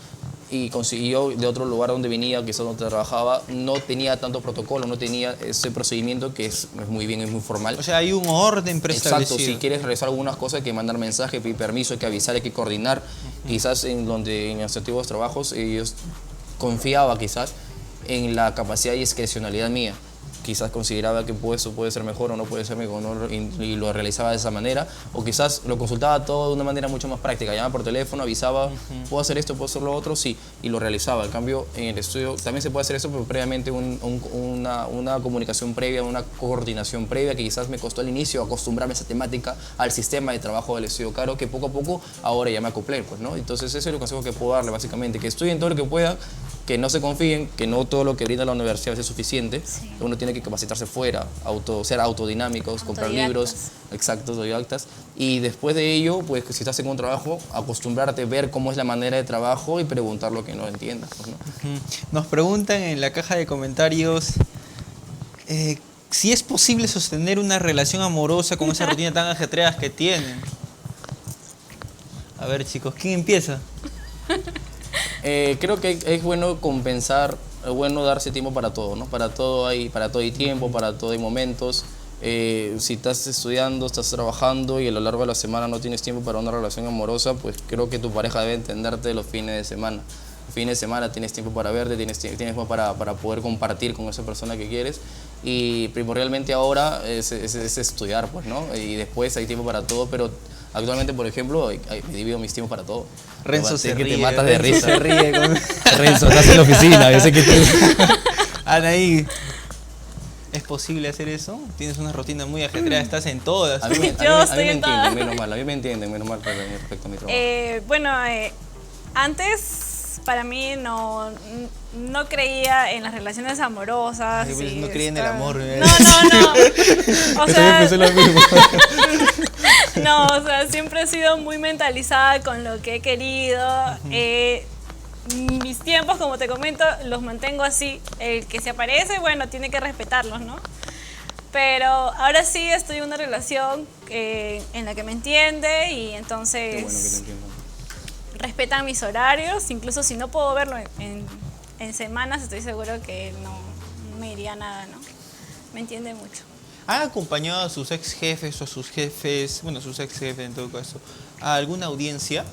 Y yo de otro lugar donde venía, quizás donde trabajaba, no tenía tanto protocolo, no tenía ese procedimiento que es muy bien, es muy formal. O sea, hay un orden preestablecido. Exacto, si quieres realizar algunas cosas hay que mandar mensaje, pedir permiso, hay que avisar, hay que coordinar. Quizás en los antiguos trabajos yo confiaba quizás en la capacidad y discrecionalidad mía. Quizás consideraba que eso puede ser mejor o no puede ser mejor y lo realizaba de esa manera. O quizás lo consultaba todo de una manera mucho más práctica. Llamaba por teléfono, avisaba, ¿puedo hacer esto, puedo hacer lo otro? Sí, y lo realizaba. En cambio, en el estudio también se puede hacer eso, pero previamente una comunicación previa, una coordinación previa que quizás me costó al inicio acostumbrarme a esa temática, al sistema de trabajo del estudio Caro, que poco a poco ahora ya me acoplé, pues, ¿no? Entonces ese es el consejo que puedo darle básicamente, que estudien todo lo que puedan, que no se confíen, que no todo lo que brinda la universidad es suficiente. Sí. Uno tiene que capacitarse fuera, ser autodinámicos, comprar libros, exactos, autodidactas. Y después de ello, pues si estás en un trabajo, acostumbrarte a ver cómo es la manera de trabajo y preguntar lo que no entiendas, pues, ¿no? Nos preguntan en la caja de comentarios si es posible sostener una relación amorosa con esa rutina tan ajetreada que tienen. A ver, chicos, ¿quién empieza? Creo que es bueno compensar, es bueno darse tiempo para todo, ¿no? Para todo hay tiempo, para todo hay momentos. Si estás estudiando, estás trabajando y a lo largo de la semana no tienes tiempo para una relación amorosa, pues creo que tu pareja debe entenderte los fines de semana. Los fines de semana tienes tiempo para verte, tienes tiempo para poder compartir con esa persona que quieres. Y primordialmente ahora es estudiar, pues, ¿no? Y después hay tiempo para todo, pero actualmente, por ejemplo, divido mis tiempos para todo. Renzo se ríe. Te matas de risa. Se ríe con... Renzo, estás en la oficina, yo sé que Anaí, ¿es posible hacer eso? Tienes una rutina muy ajetreada, estás en todas. A mí me entienden, menos mal. A mí me entienden, menos mal respecto a mi trabajo. Antes para mí no creía en las relaciones amorosas. Ay, no creía en el amor. No. O sea, lo mismo. No, o sea, siempre he sido muy mentalizada con lo que he querido. Mis tiempos, como te comento, los mantengo así. El que se aparece, bueno, tiene que respetarlos, ¿no? Pero ahora sí estoy en una relación en la que me entiende y entonces... Qué bueno que te entiendan. Respetan mis horarios, incluso si no puedo verlo en semanas, estoy seguro que no me diría nada, ¿no? Me entiende mucho. ¿Han acompañado a sus ex jefes o a sus jefes, bueno, sus ex jefes en todo caso, a alguna audiencia?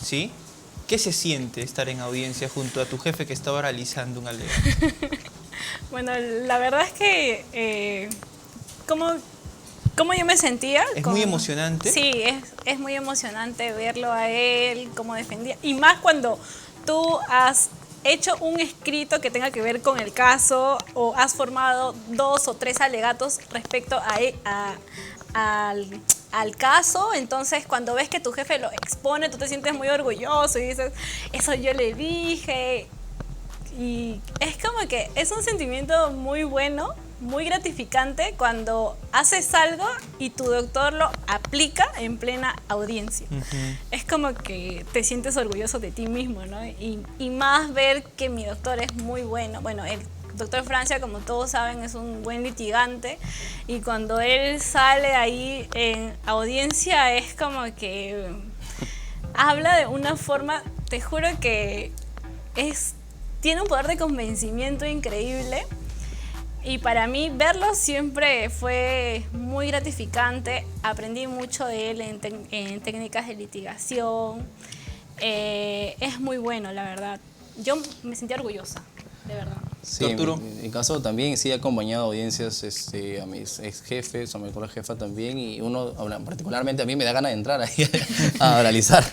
Sí. ¿Qué se siente estar en audiencia junto a tu jefe que estaba realizando un alegato? Bueno, la verdad es que ¿cómo yo me sentía? ¿Es muy emocionante? Sí, es muy emocionante verlo a él, cómo defendía. Y más cuando tú has hecho un escrito que tenga que ver con el caso o has formado 2 o 3 alegatos respecto a al caso, entonces cuando ves que tu jefe lo expone, tú te sientes muy orgulloso y dices, eso yo le dije. Y es como que es un sentimiento muy bueno, muy gratificante cuando haces algo y tu doctor lo aplica en plena audiencia. Es como que te sientes orgulloso de ti mismo, ¿no? Y más ver que mi doctor es muy bueno. Bueno, el doctor Francia, como todos saben, es un buen litigante y cuando él sale ahí en audiencia es como que habla de una forma, te juro que tiene un poder de convencimiento increíble. Y para mí verlo siempre fue muy gratificante. Aprendí mucho de él en técnicas de litigación. Es muy bueno, la verdad. Yo me sentí orgullosa, de verdad. Sí, Arturo. en mi caso también sí he acompañado audiencias a mis ex jefes, a mi actual jefa también, y particularmente a mí me da ganas de entrar ahí a analizar,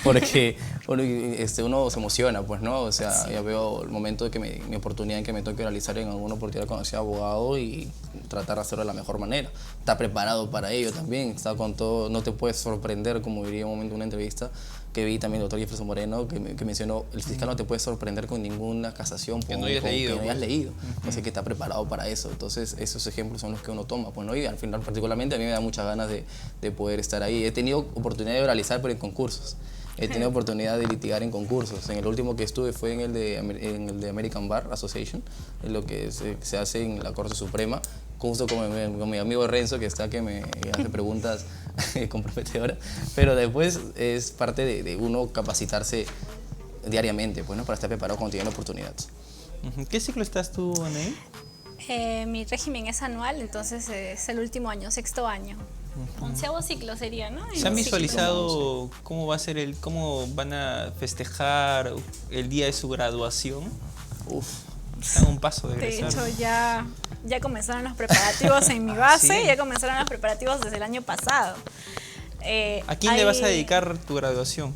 porque uno se emociona, pues, ¿no? O sea, ya veo el momento de que mi oportunidad en que me toque realizar en alguna oportunidad cuando sea abogado y tratar de hacerlo de la mejor manera. Está preparado para ello también, está con todo, no te puedes sorprender, como diría en un momento en una entrevista, que vi también el doctor Jefferson Moreno, que mencionó, el fiscal no te puede sorprender con ninguna casación Que no hayas leído. Que no hayas leído. O sea, que está preparado para eso. Entonces, esos ejemplos son los que uno toma. Pues, ¿no? Y al final, particularmente, a mí me da muchas ganas de poder estar ahí. He tenido oportunidad de oralizar, pero en concursos. He tenido oportunidad de litigar en concursos. En el último que estuve fue en el de American Bar Association, en lo que se hace en la Corte Suprema, justo con mi amigo Renzo, que está, que me hace preguntas comprometedoras. Pero después es parte de uno capacitarse diariamente, pues, ¿no? Para estar preparado cuando tiene oportunidades. ¿Qué ciclo estás tú, Anaí? Mi régimen es anual, entonces es el último año, 6º año. 11º ciclo sería, ¿no? ¿Se han visualizado cómo va a ser cómo van a festejar el día de su graduación? Uf. Están a un paso de De egresar. hecho, ya comenzaron los preparativos en mi base, Sí. ya comenzaron los preparativos desde el año pasado. ¿A quién le vas a dedicar tu graduación?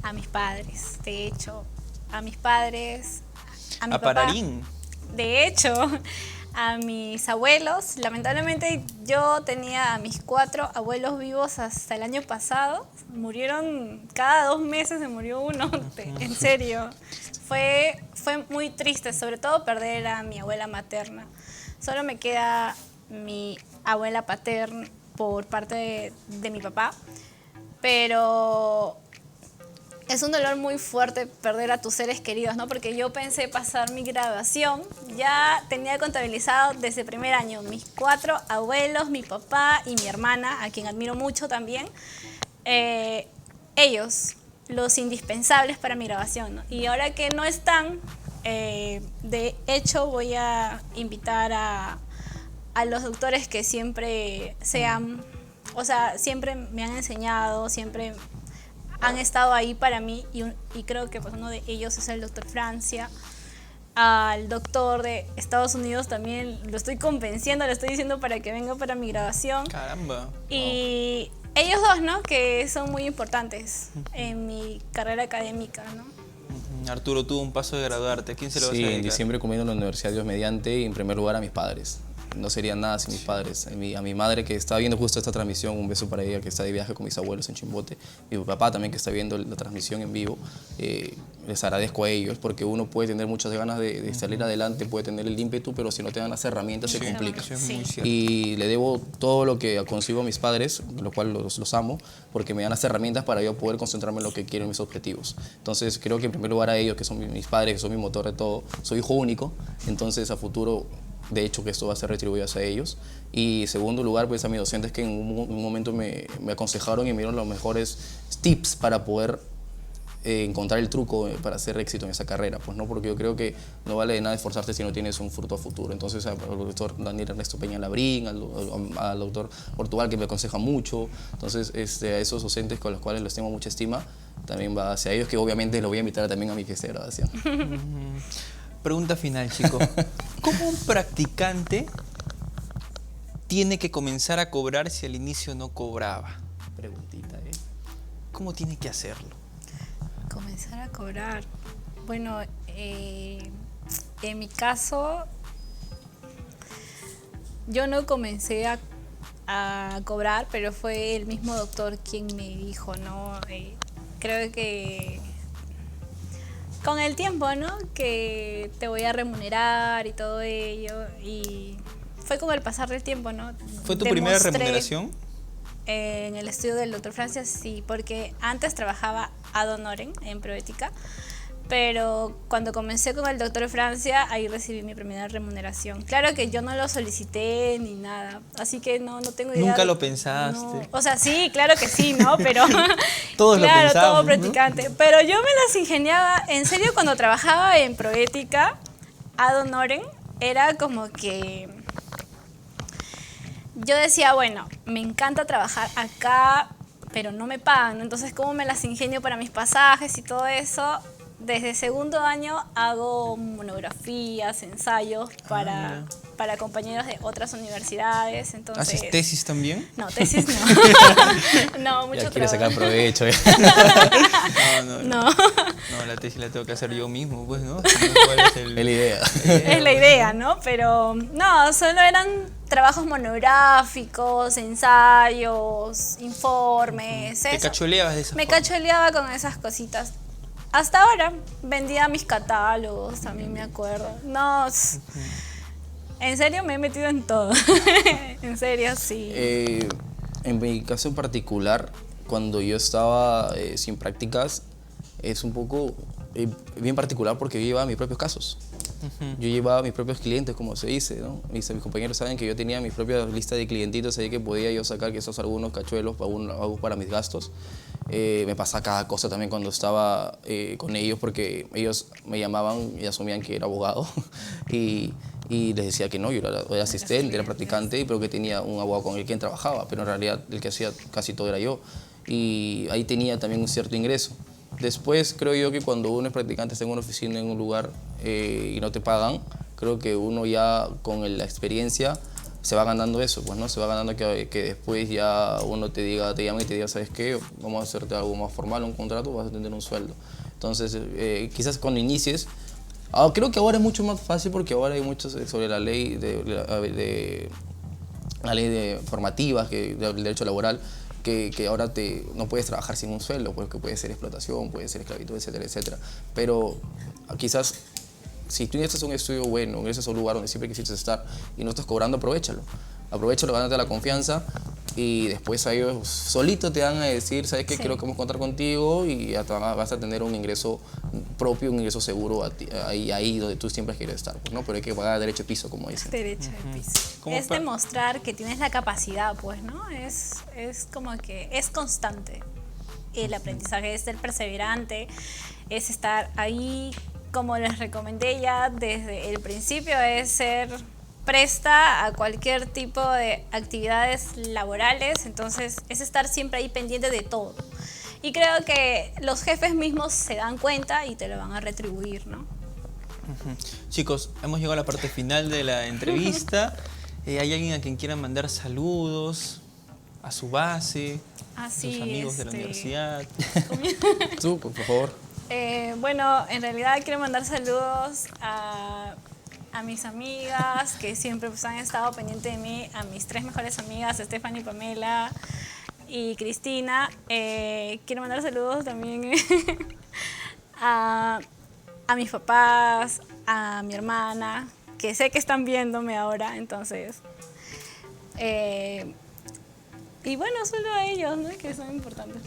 A mis padres, de hecho, a mis padres, a mi A papá. Pararín. De hecho, a mis abuelos. Lamentablemente yo tenía a mis 4 abuelos vivos hasta el año pasado. Murieron, cada 2 meses se murió uno, en serio. Fue muy triste, sobre todo perder a mi abuela materna. Solo me queda mi abuela paterna por parte de mi papá, pero es un dolor muy fuerte perder a tus seres queridos, ¿no? Porque yo pensé pasar mi graduación, ya tenía contabilizado desde el primer año mis 4 abuelos, mi papá y mi hermana, a quien admiro mucho también. Ellos, los indispensables para mi graduación, ¿no? Y ahora que no están, de hecho voy a invitar a los doctores que siempre siempre me han enseñado, siempre han estado ahí para mí, y creo que pues uno de ellos es el doctor Francia. Al doctor de Estados Unidos también lo estoy convenciendo, le estoy diciendo para que venga para mi graduación. Caramba. Y ellos dos, ¿no? Que son muy importantes en mi carrera académica, ¿no? Arturo, tuvo un paso de graduarte. ¿A quién se lo vas a Sí, dedicar? en diciembre comiendo en la Universidad Dios mediante, y en primer lugar a mis padres. No sería nada sin mis padres. A mi madre, que está viendo justo esta transmisión, un beso para ella, que está de viaje con mis abuelos en Chimbote. Mi papá también, que está viendo la transmisión en vivo. Les agradezco a ellos, porque uno puede tener muchas ganas de salir adelante, puede tener el ímpetu, pero si no te dan las herramientas se complica. Eso es muy cierto. Y le debo todo lo que consigo a mis padres, lo cual los amo, porque me dan las herramientas para yo poder concentrarme en lo que quiero, en mis objetivos. Entonces creo que en primer lugar a ellos, que son mis padres, que son mi motor de todo. Soy hijo único, entonces a futuro, de hecho, que esto va a ser retribuido hacia ellos. Y segundo lugar, pues a mis docentes, que en un momento me aconsejaron y me dieron los mejores tips para poder encontrar el truco para hacer éxito en esa carrera, pues no, porque yo creo que no vale de nada esforzarte si no tienes un fruto a futuro. Entonces al doctor Daniel Ernesto Peña Labrín, al doctor Portugal, que me aconseja mucho. Entonces a esos docentes con los cuales les tengo mucha estima, también va hacia ellos, que obviamente los voy a invitar también a mi fiesta de graduación. Pregunta final, chicos. ¿Cómo un practicante tiene que comenzar a cobrar si al inicio no cobraba? Preguntita, ¿eh? ¿Cómo tiene que hacerlo? Comenzar a cobrar. Bueno, en mi caso, yo no comencé a a cobrar, pero fue el mismo doctor quien me dijo, ¿no? Creo que con el tiempo, ¿no? Que te voy a remunerar y todo ello. Y fue con el pasar del tiempo, ¿no? ¿Fue tu primera remuneración? En el estudio del doctor Francia, sí, porque antes trabajaba ad honorem en Proética, pero cuando comencé con el doctor Francia, ahí recibí mi primera remuneración. Claro que yo no lo solicité ni nada, así que no tengo idea. ¿Nunca lo pensaste? No. O sea, sí, claro que sí, ¿no? Pero todos claro, lo pensamos, todo practicante. ¿No? Pero yo me las ingeniaba, en serio, cuando trabajaba en Proética, ad honorem, era como que yo decía, bueno, me encanta trabajar acá, pero no me pagan, ¿no? Entonces, ¿cómo me las ingenio para mis pasajes y todo eso? Desde segundo año hago monografías, ensayos para compañeros de otras universidades. Entonces, ¿haces tesis también? No, tesis no. No, mucho ya quiere trabajo. sacar provecho. No. No, la tesis la tengo que hacer yo mismo, pues, ¿no? ¿Cuál es Es la idea. Es la idea, ¿no? Pero no, solo eran trabajos monográficos, ensayos, informes. ¿Te cacholeabas de esa Me forma? cacholeaba con esas cositas. Hasta ahora vendía mis catálogos, también me acuerdo. No, en serio me he metido en todo. En serio, sí. En mi caso en particular, cuando yo estaba sin prácticas, es un poco bien particular porque yo llevaba mis propios casos. Yo llevaba mis propios clientes, como se dice, ¿no? Mis compañeros saben que yo tenía mi propia lista de clientitos ahí que podía yo sacar quizás algunos cachuelos para mis gastos. Me pasaba cada cosa también cuando estaba con ellos porque ellos me llamaban y asumían que era abogado y les decía que no, yo era asistente, era practicante, pero que tenía un abogado con el quien trabajaba, pero en realidad el que hacía casi todo era yo y ahí tenía también un cierto ingreso. Después creo yo que cuando uno es practicante, está en una oficina, en un lugar y no te pagan, creo que uno ya con la experiencia se va ganando eso, pues, ¿no? Se va ganando que después ya uno te llame y te diga, ¿sabes qué? Vamos a hacerte algo más formal, un contrato, vas a tener un sueldo. Entonces, quizás cuando inicies, creo que ahora es mucho más fácil porque ahora hay mucho sobre la ley de formativas, del derecho laboral, que ahora no puedes trabajar sin un sueldo, porque puede ser explotación, puede ser esclavitud, etcétera, etcétera. Pero quizás si tú ingresas a un estudio bueno, ingresas a un lugar donde siempre quisiste estar y no estás cobrando, aprovechalo. Aprovechalo, gánate la confianza y después a ellos solitos te van a decir, ¿sabes qué? Sí. Quiero que vamos a contar contigo y ya vas a tener un ingreso propio, un ingreso seguro ahí donde tú siempre quieres estar, pues, ¿no? Pero hay que pagar derecho de piso, como dicen. Derecho de piso. Es demostrar que tienes la capacidad, pues, ¿no? Es como que es constante. El aprendizaje es ser perseverante, es estar ahí, como les recomendé ya desde el principio, es ser presta a cualquier tipo de actividades laborales, entonces es estar siempre ahí pendiente de todo. Y creo que los jefes mismos se dan cuenta y te lo van a retribuir, ¿no? Chicos, hemos llegado a la parte final de la entrevista. ¿Hay alguien a quien quieran mandar saludos? ¿A su base? ¿A sus amigos de la universidad? Tú, por favor. Bueno, en realidad quiero mandar saludos a mis amigas que siempre pues, han estado pendientes de mí, a mis 3 mejores amigas, Stephanie, Pamela y Cristina. Quiero mandar saludos también a mis papás, a mi hermana, que sé que están viéndome ahora, entonces... y bueno, solo a ellos, ¿no? Que son importantes.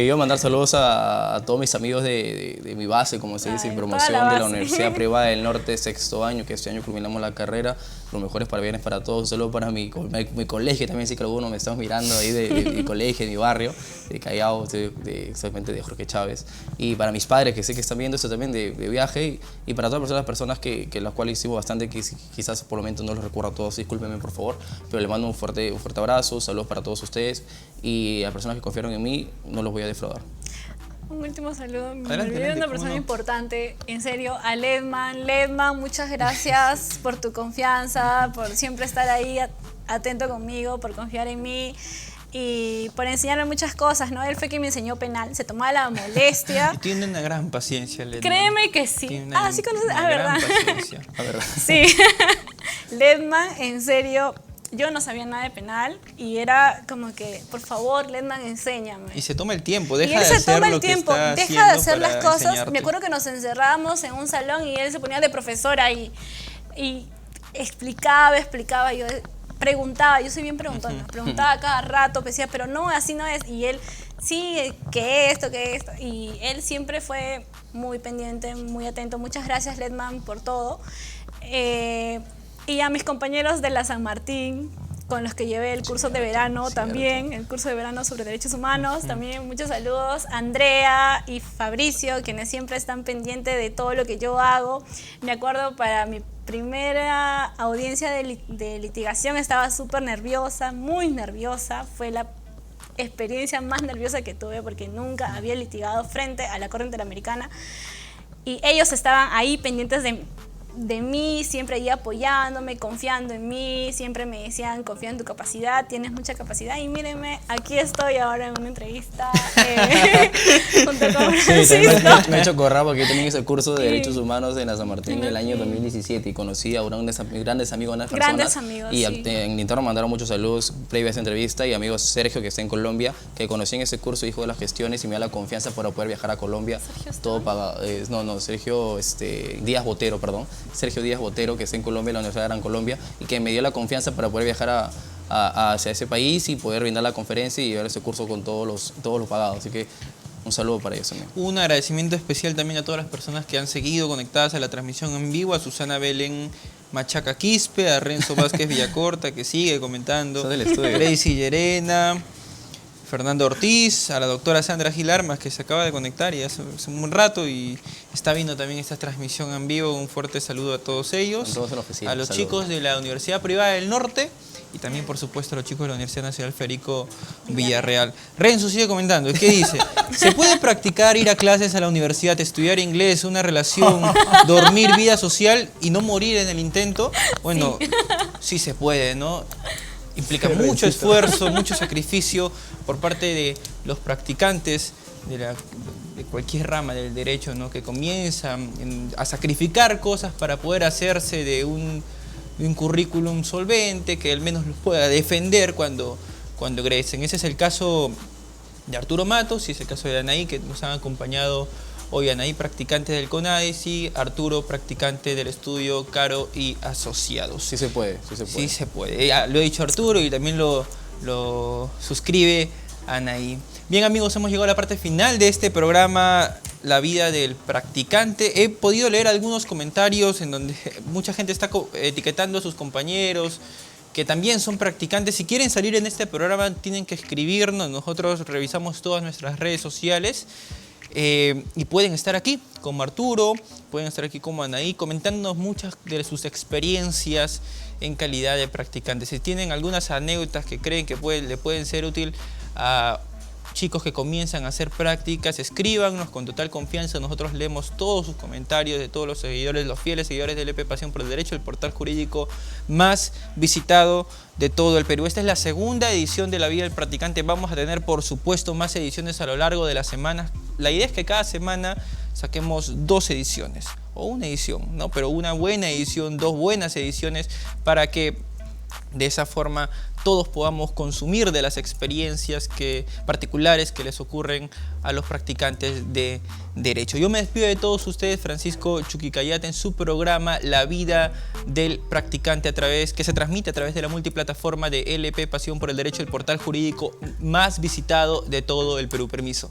Yo mandar saludos a todos mis amigos de mi base, como se dice, en promoción de la Universidad Privada del Norte, 6º año, que este año culminamos la carrera. Los mejores parabienes para todos, solo para mi colegio también, sí que algunos me estamos mirando ahí de mi colegio, de mi barrio, de Callao, exactamente de Jorge Chávez. Y para mis padres, que sé que están viendo esto también de viaje, y para todas las personas que las cuales hicimos bastante, que quizás por el momento no los recuerdo a todos, discúlpenme por favor, pero les mando un fuerte abrazo, saludos para todos ustedes, y a las personas que confiaron en mí, no los voy a defraudar. Un último saludo, me olvidé de una persona importante, en serio, a Ledman. Ledman, muchas gracias por tu confianza, por siempre estar ahí atento conmigo, por confiar en mí y por enseñarme muchas cosas, ¿no? Él fue quien me enseñó penal, se tomaba la molestia. Y tiene una gran paciencia, Ledman. Créeme que sí. Sí conoces, una gran ¿verdad? paciencia. Sí. Ledman, en serio, yo no sabía nada de penal y era como que, por favor, Ledman, enséñame. Y se toma el tiempo, Y deja él de se hacer toma lo el que tiempo, está deja de haciendo hacer las para cosas. enseñarte. Me acuerdo que nos encerrábamos en un salón y él se ponía de profesora y explicaba, yo preguntaba, yo soy bien preguntona, preguntaba cada rato, decía, pero no, así no es, y él, sí, que esto, y él siempre fue muy pendiente, muy atento. Muchas gracias, Ledman, por todo. Y a mis compañeros de la San Martín, con los que llevé el curso de verano también, el curso de verano sobre derechos humanos, también muchos saludos. Andrea y Fabricio, quienes siempre están pendientes de todo lo que yo hago. Me acuerdo, para mi primera audiencia de litigación estaba súper nerviosa, muy nerviosa. Fue la experiencia más nerviosa que tuve porque nunca había litigado frente a la Corte Interamericana. Y ellos estaban ahí pendientes de mí, siempre ahí apoyándome, confiando en mí, siempre me decían, confía en tu capacidad, tienes mucha capacidad, y mírenme, aquí estoy ahora en una entrevista junto con Francisco. Me he hecho correr porque yo también hice el curso de Derechos Humanos en la San Martín en el año 2017 y conocí a grandes amigos, unas personas. Grandes amigos, y sí. en mi entorno mandaron muchos saludos previo a esa entrevista, y amigos Sergio, que está en Colombia, que conocí en ese curso, hijo de las gestiones, y me da la confianza para poder viajar a Colombia. Sergio está Todo pagado. Sergio Díaz Botero, perdón. Sergio Díaz Botero, que está en Colombia, en la Universidad de Gran Colombia, y que me dio la confianza para poder viajar hacia ese país y poder brindar la conferencia y llevar ese curso con todos los pagados. Así que un saludo para ellos también. Un agradecimiento especial también a todas las personas que han seguido conectadas a la transmisión en vivo, a Susana Belén Machaca Quispe, a Renzo Vázquez Villacorta, que sigue comentando, Eso es del estudio. Gracie Llerena, Fernando Ortiz, a la doctora Sandra Gil Armas, que se acaba de conectar y hace un rato y está viendo también esta transmisión en vivo. Un fuerte saludo a todos ellos, A todos en la oficina, a los saludos. chicos de la Universidad Privada del Norte y también, por supuesto, a los chicos de la Universidad Nacional Federico Villarreal. Renzo sigue comentando, ¿qué dice? ¿Se puede practicar ir a clases a la universidad, estudiar inglés, una relación, dormir, vida social y no morir en el intento? Bueno, sí se puede, ¿no? Implica mucho esfuerzo, mucho sacrificio por parte de los practicantes de cualquier rama del derecho, ¿no? Que comienzan a sacrificar cosas para poder hacerse de un currículum solvente que al menos los pueda defender cuando egresen. Ese es el caso de Arturo Matos y es el caso de Anaí, que nos han acompañado hoy. Anaí, practicante del CONADIS, y Arturo, practicante del estudio Caro y Asociados. Sí se puede, sí se puede. Sí se puede. Ya, lo ha dicho Arturo y también lo suscribe Anaí. Bien, amigos, hemos llegado a la parte final de este programa, La vida del practicante. He podido leer algunos comentarios en donde mucha gente está etiquetando a sus compañeros que también son practicantes. Si quieren salir en este programa, tienen que escribirnos. Nosotros revisamos todas nuestras redes sociales. Y pueden estar aquí como Arturo, pueden estar aquí como Anaí, comentándonos muchas de sus experiencias en calidad de practicantes. Si tienen algunas anécdotas que creen que le pueden ser útil a chicos que comienzan a hacer prácticas, escríbanos con total confianza. Nosotros leemos todos sus comentarios de todos los seguidores, los fieles seguidores del EP Pasión por el Derecho, el portal jurídico más visitado de todo el Perú. Esta es la segunda edición de La vida del practicante. Vamos a tener, por supuesto, más ediciones a lo largo de las semanas. La idea es que cada semana saquemos 2 ediciones o una edición, ¿no? Pero una buena edición, 2 buenas ediciones, para que de esa forma todos podamos consumir de las experiencias particulares que les ocurren a los practicantes de derecho. Yo me despido de todos ustedes, Francisco Chuquicayate, en su programa La vida del practicante, que se transmite a través de la multiplataforma de LP Pasión por el Derecho, el portal jurídico más visitado de todo el Perú. Permiso.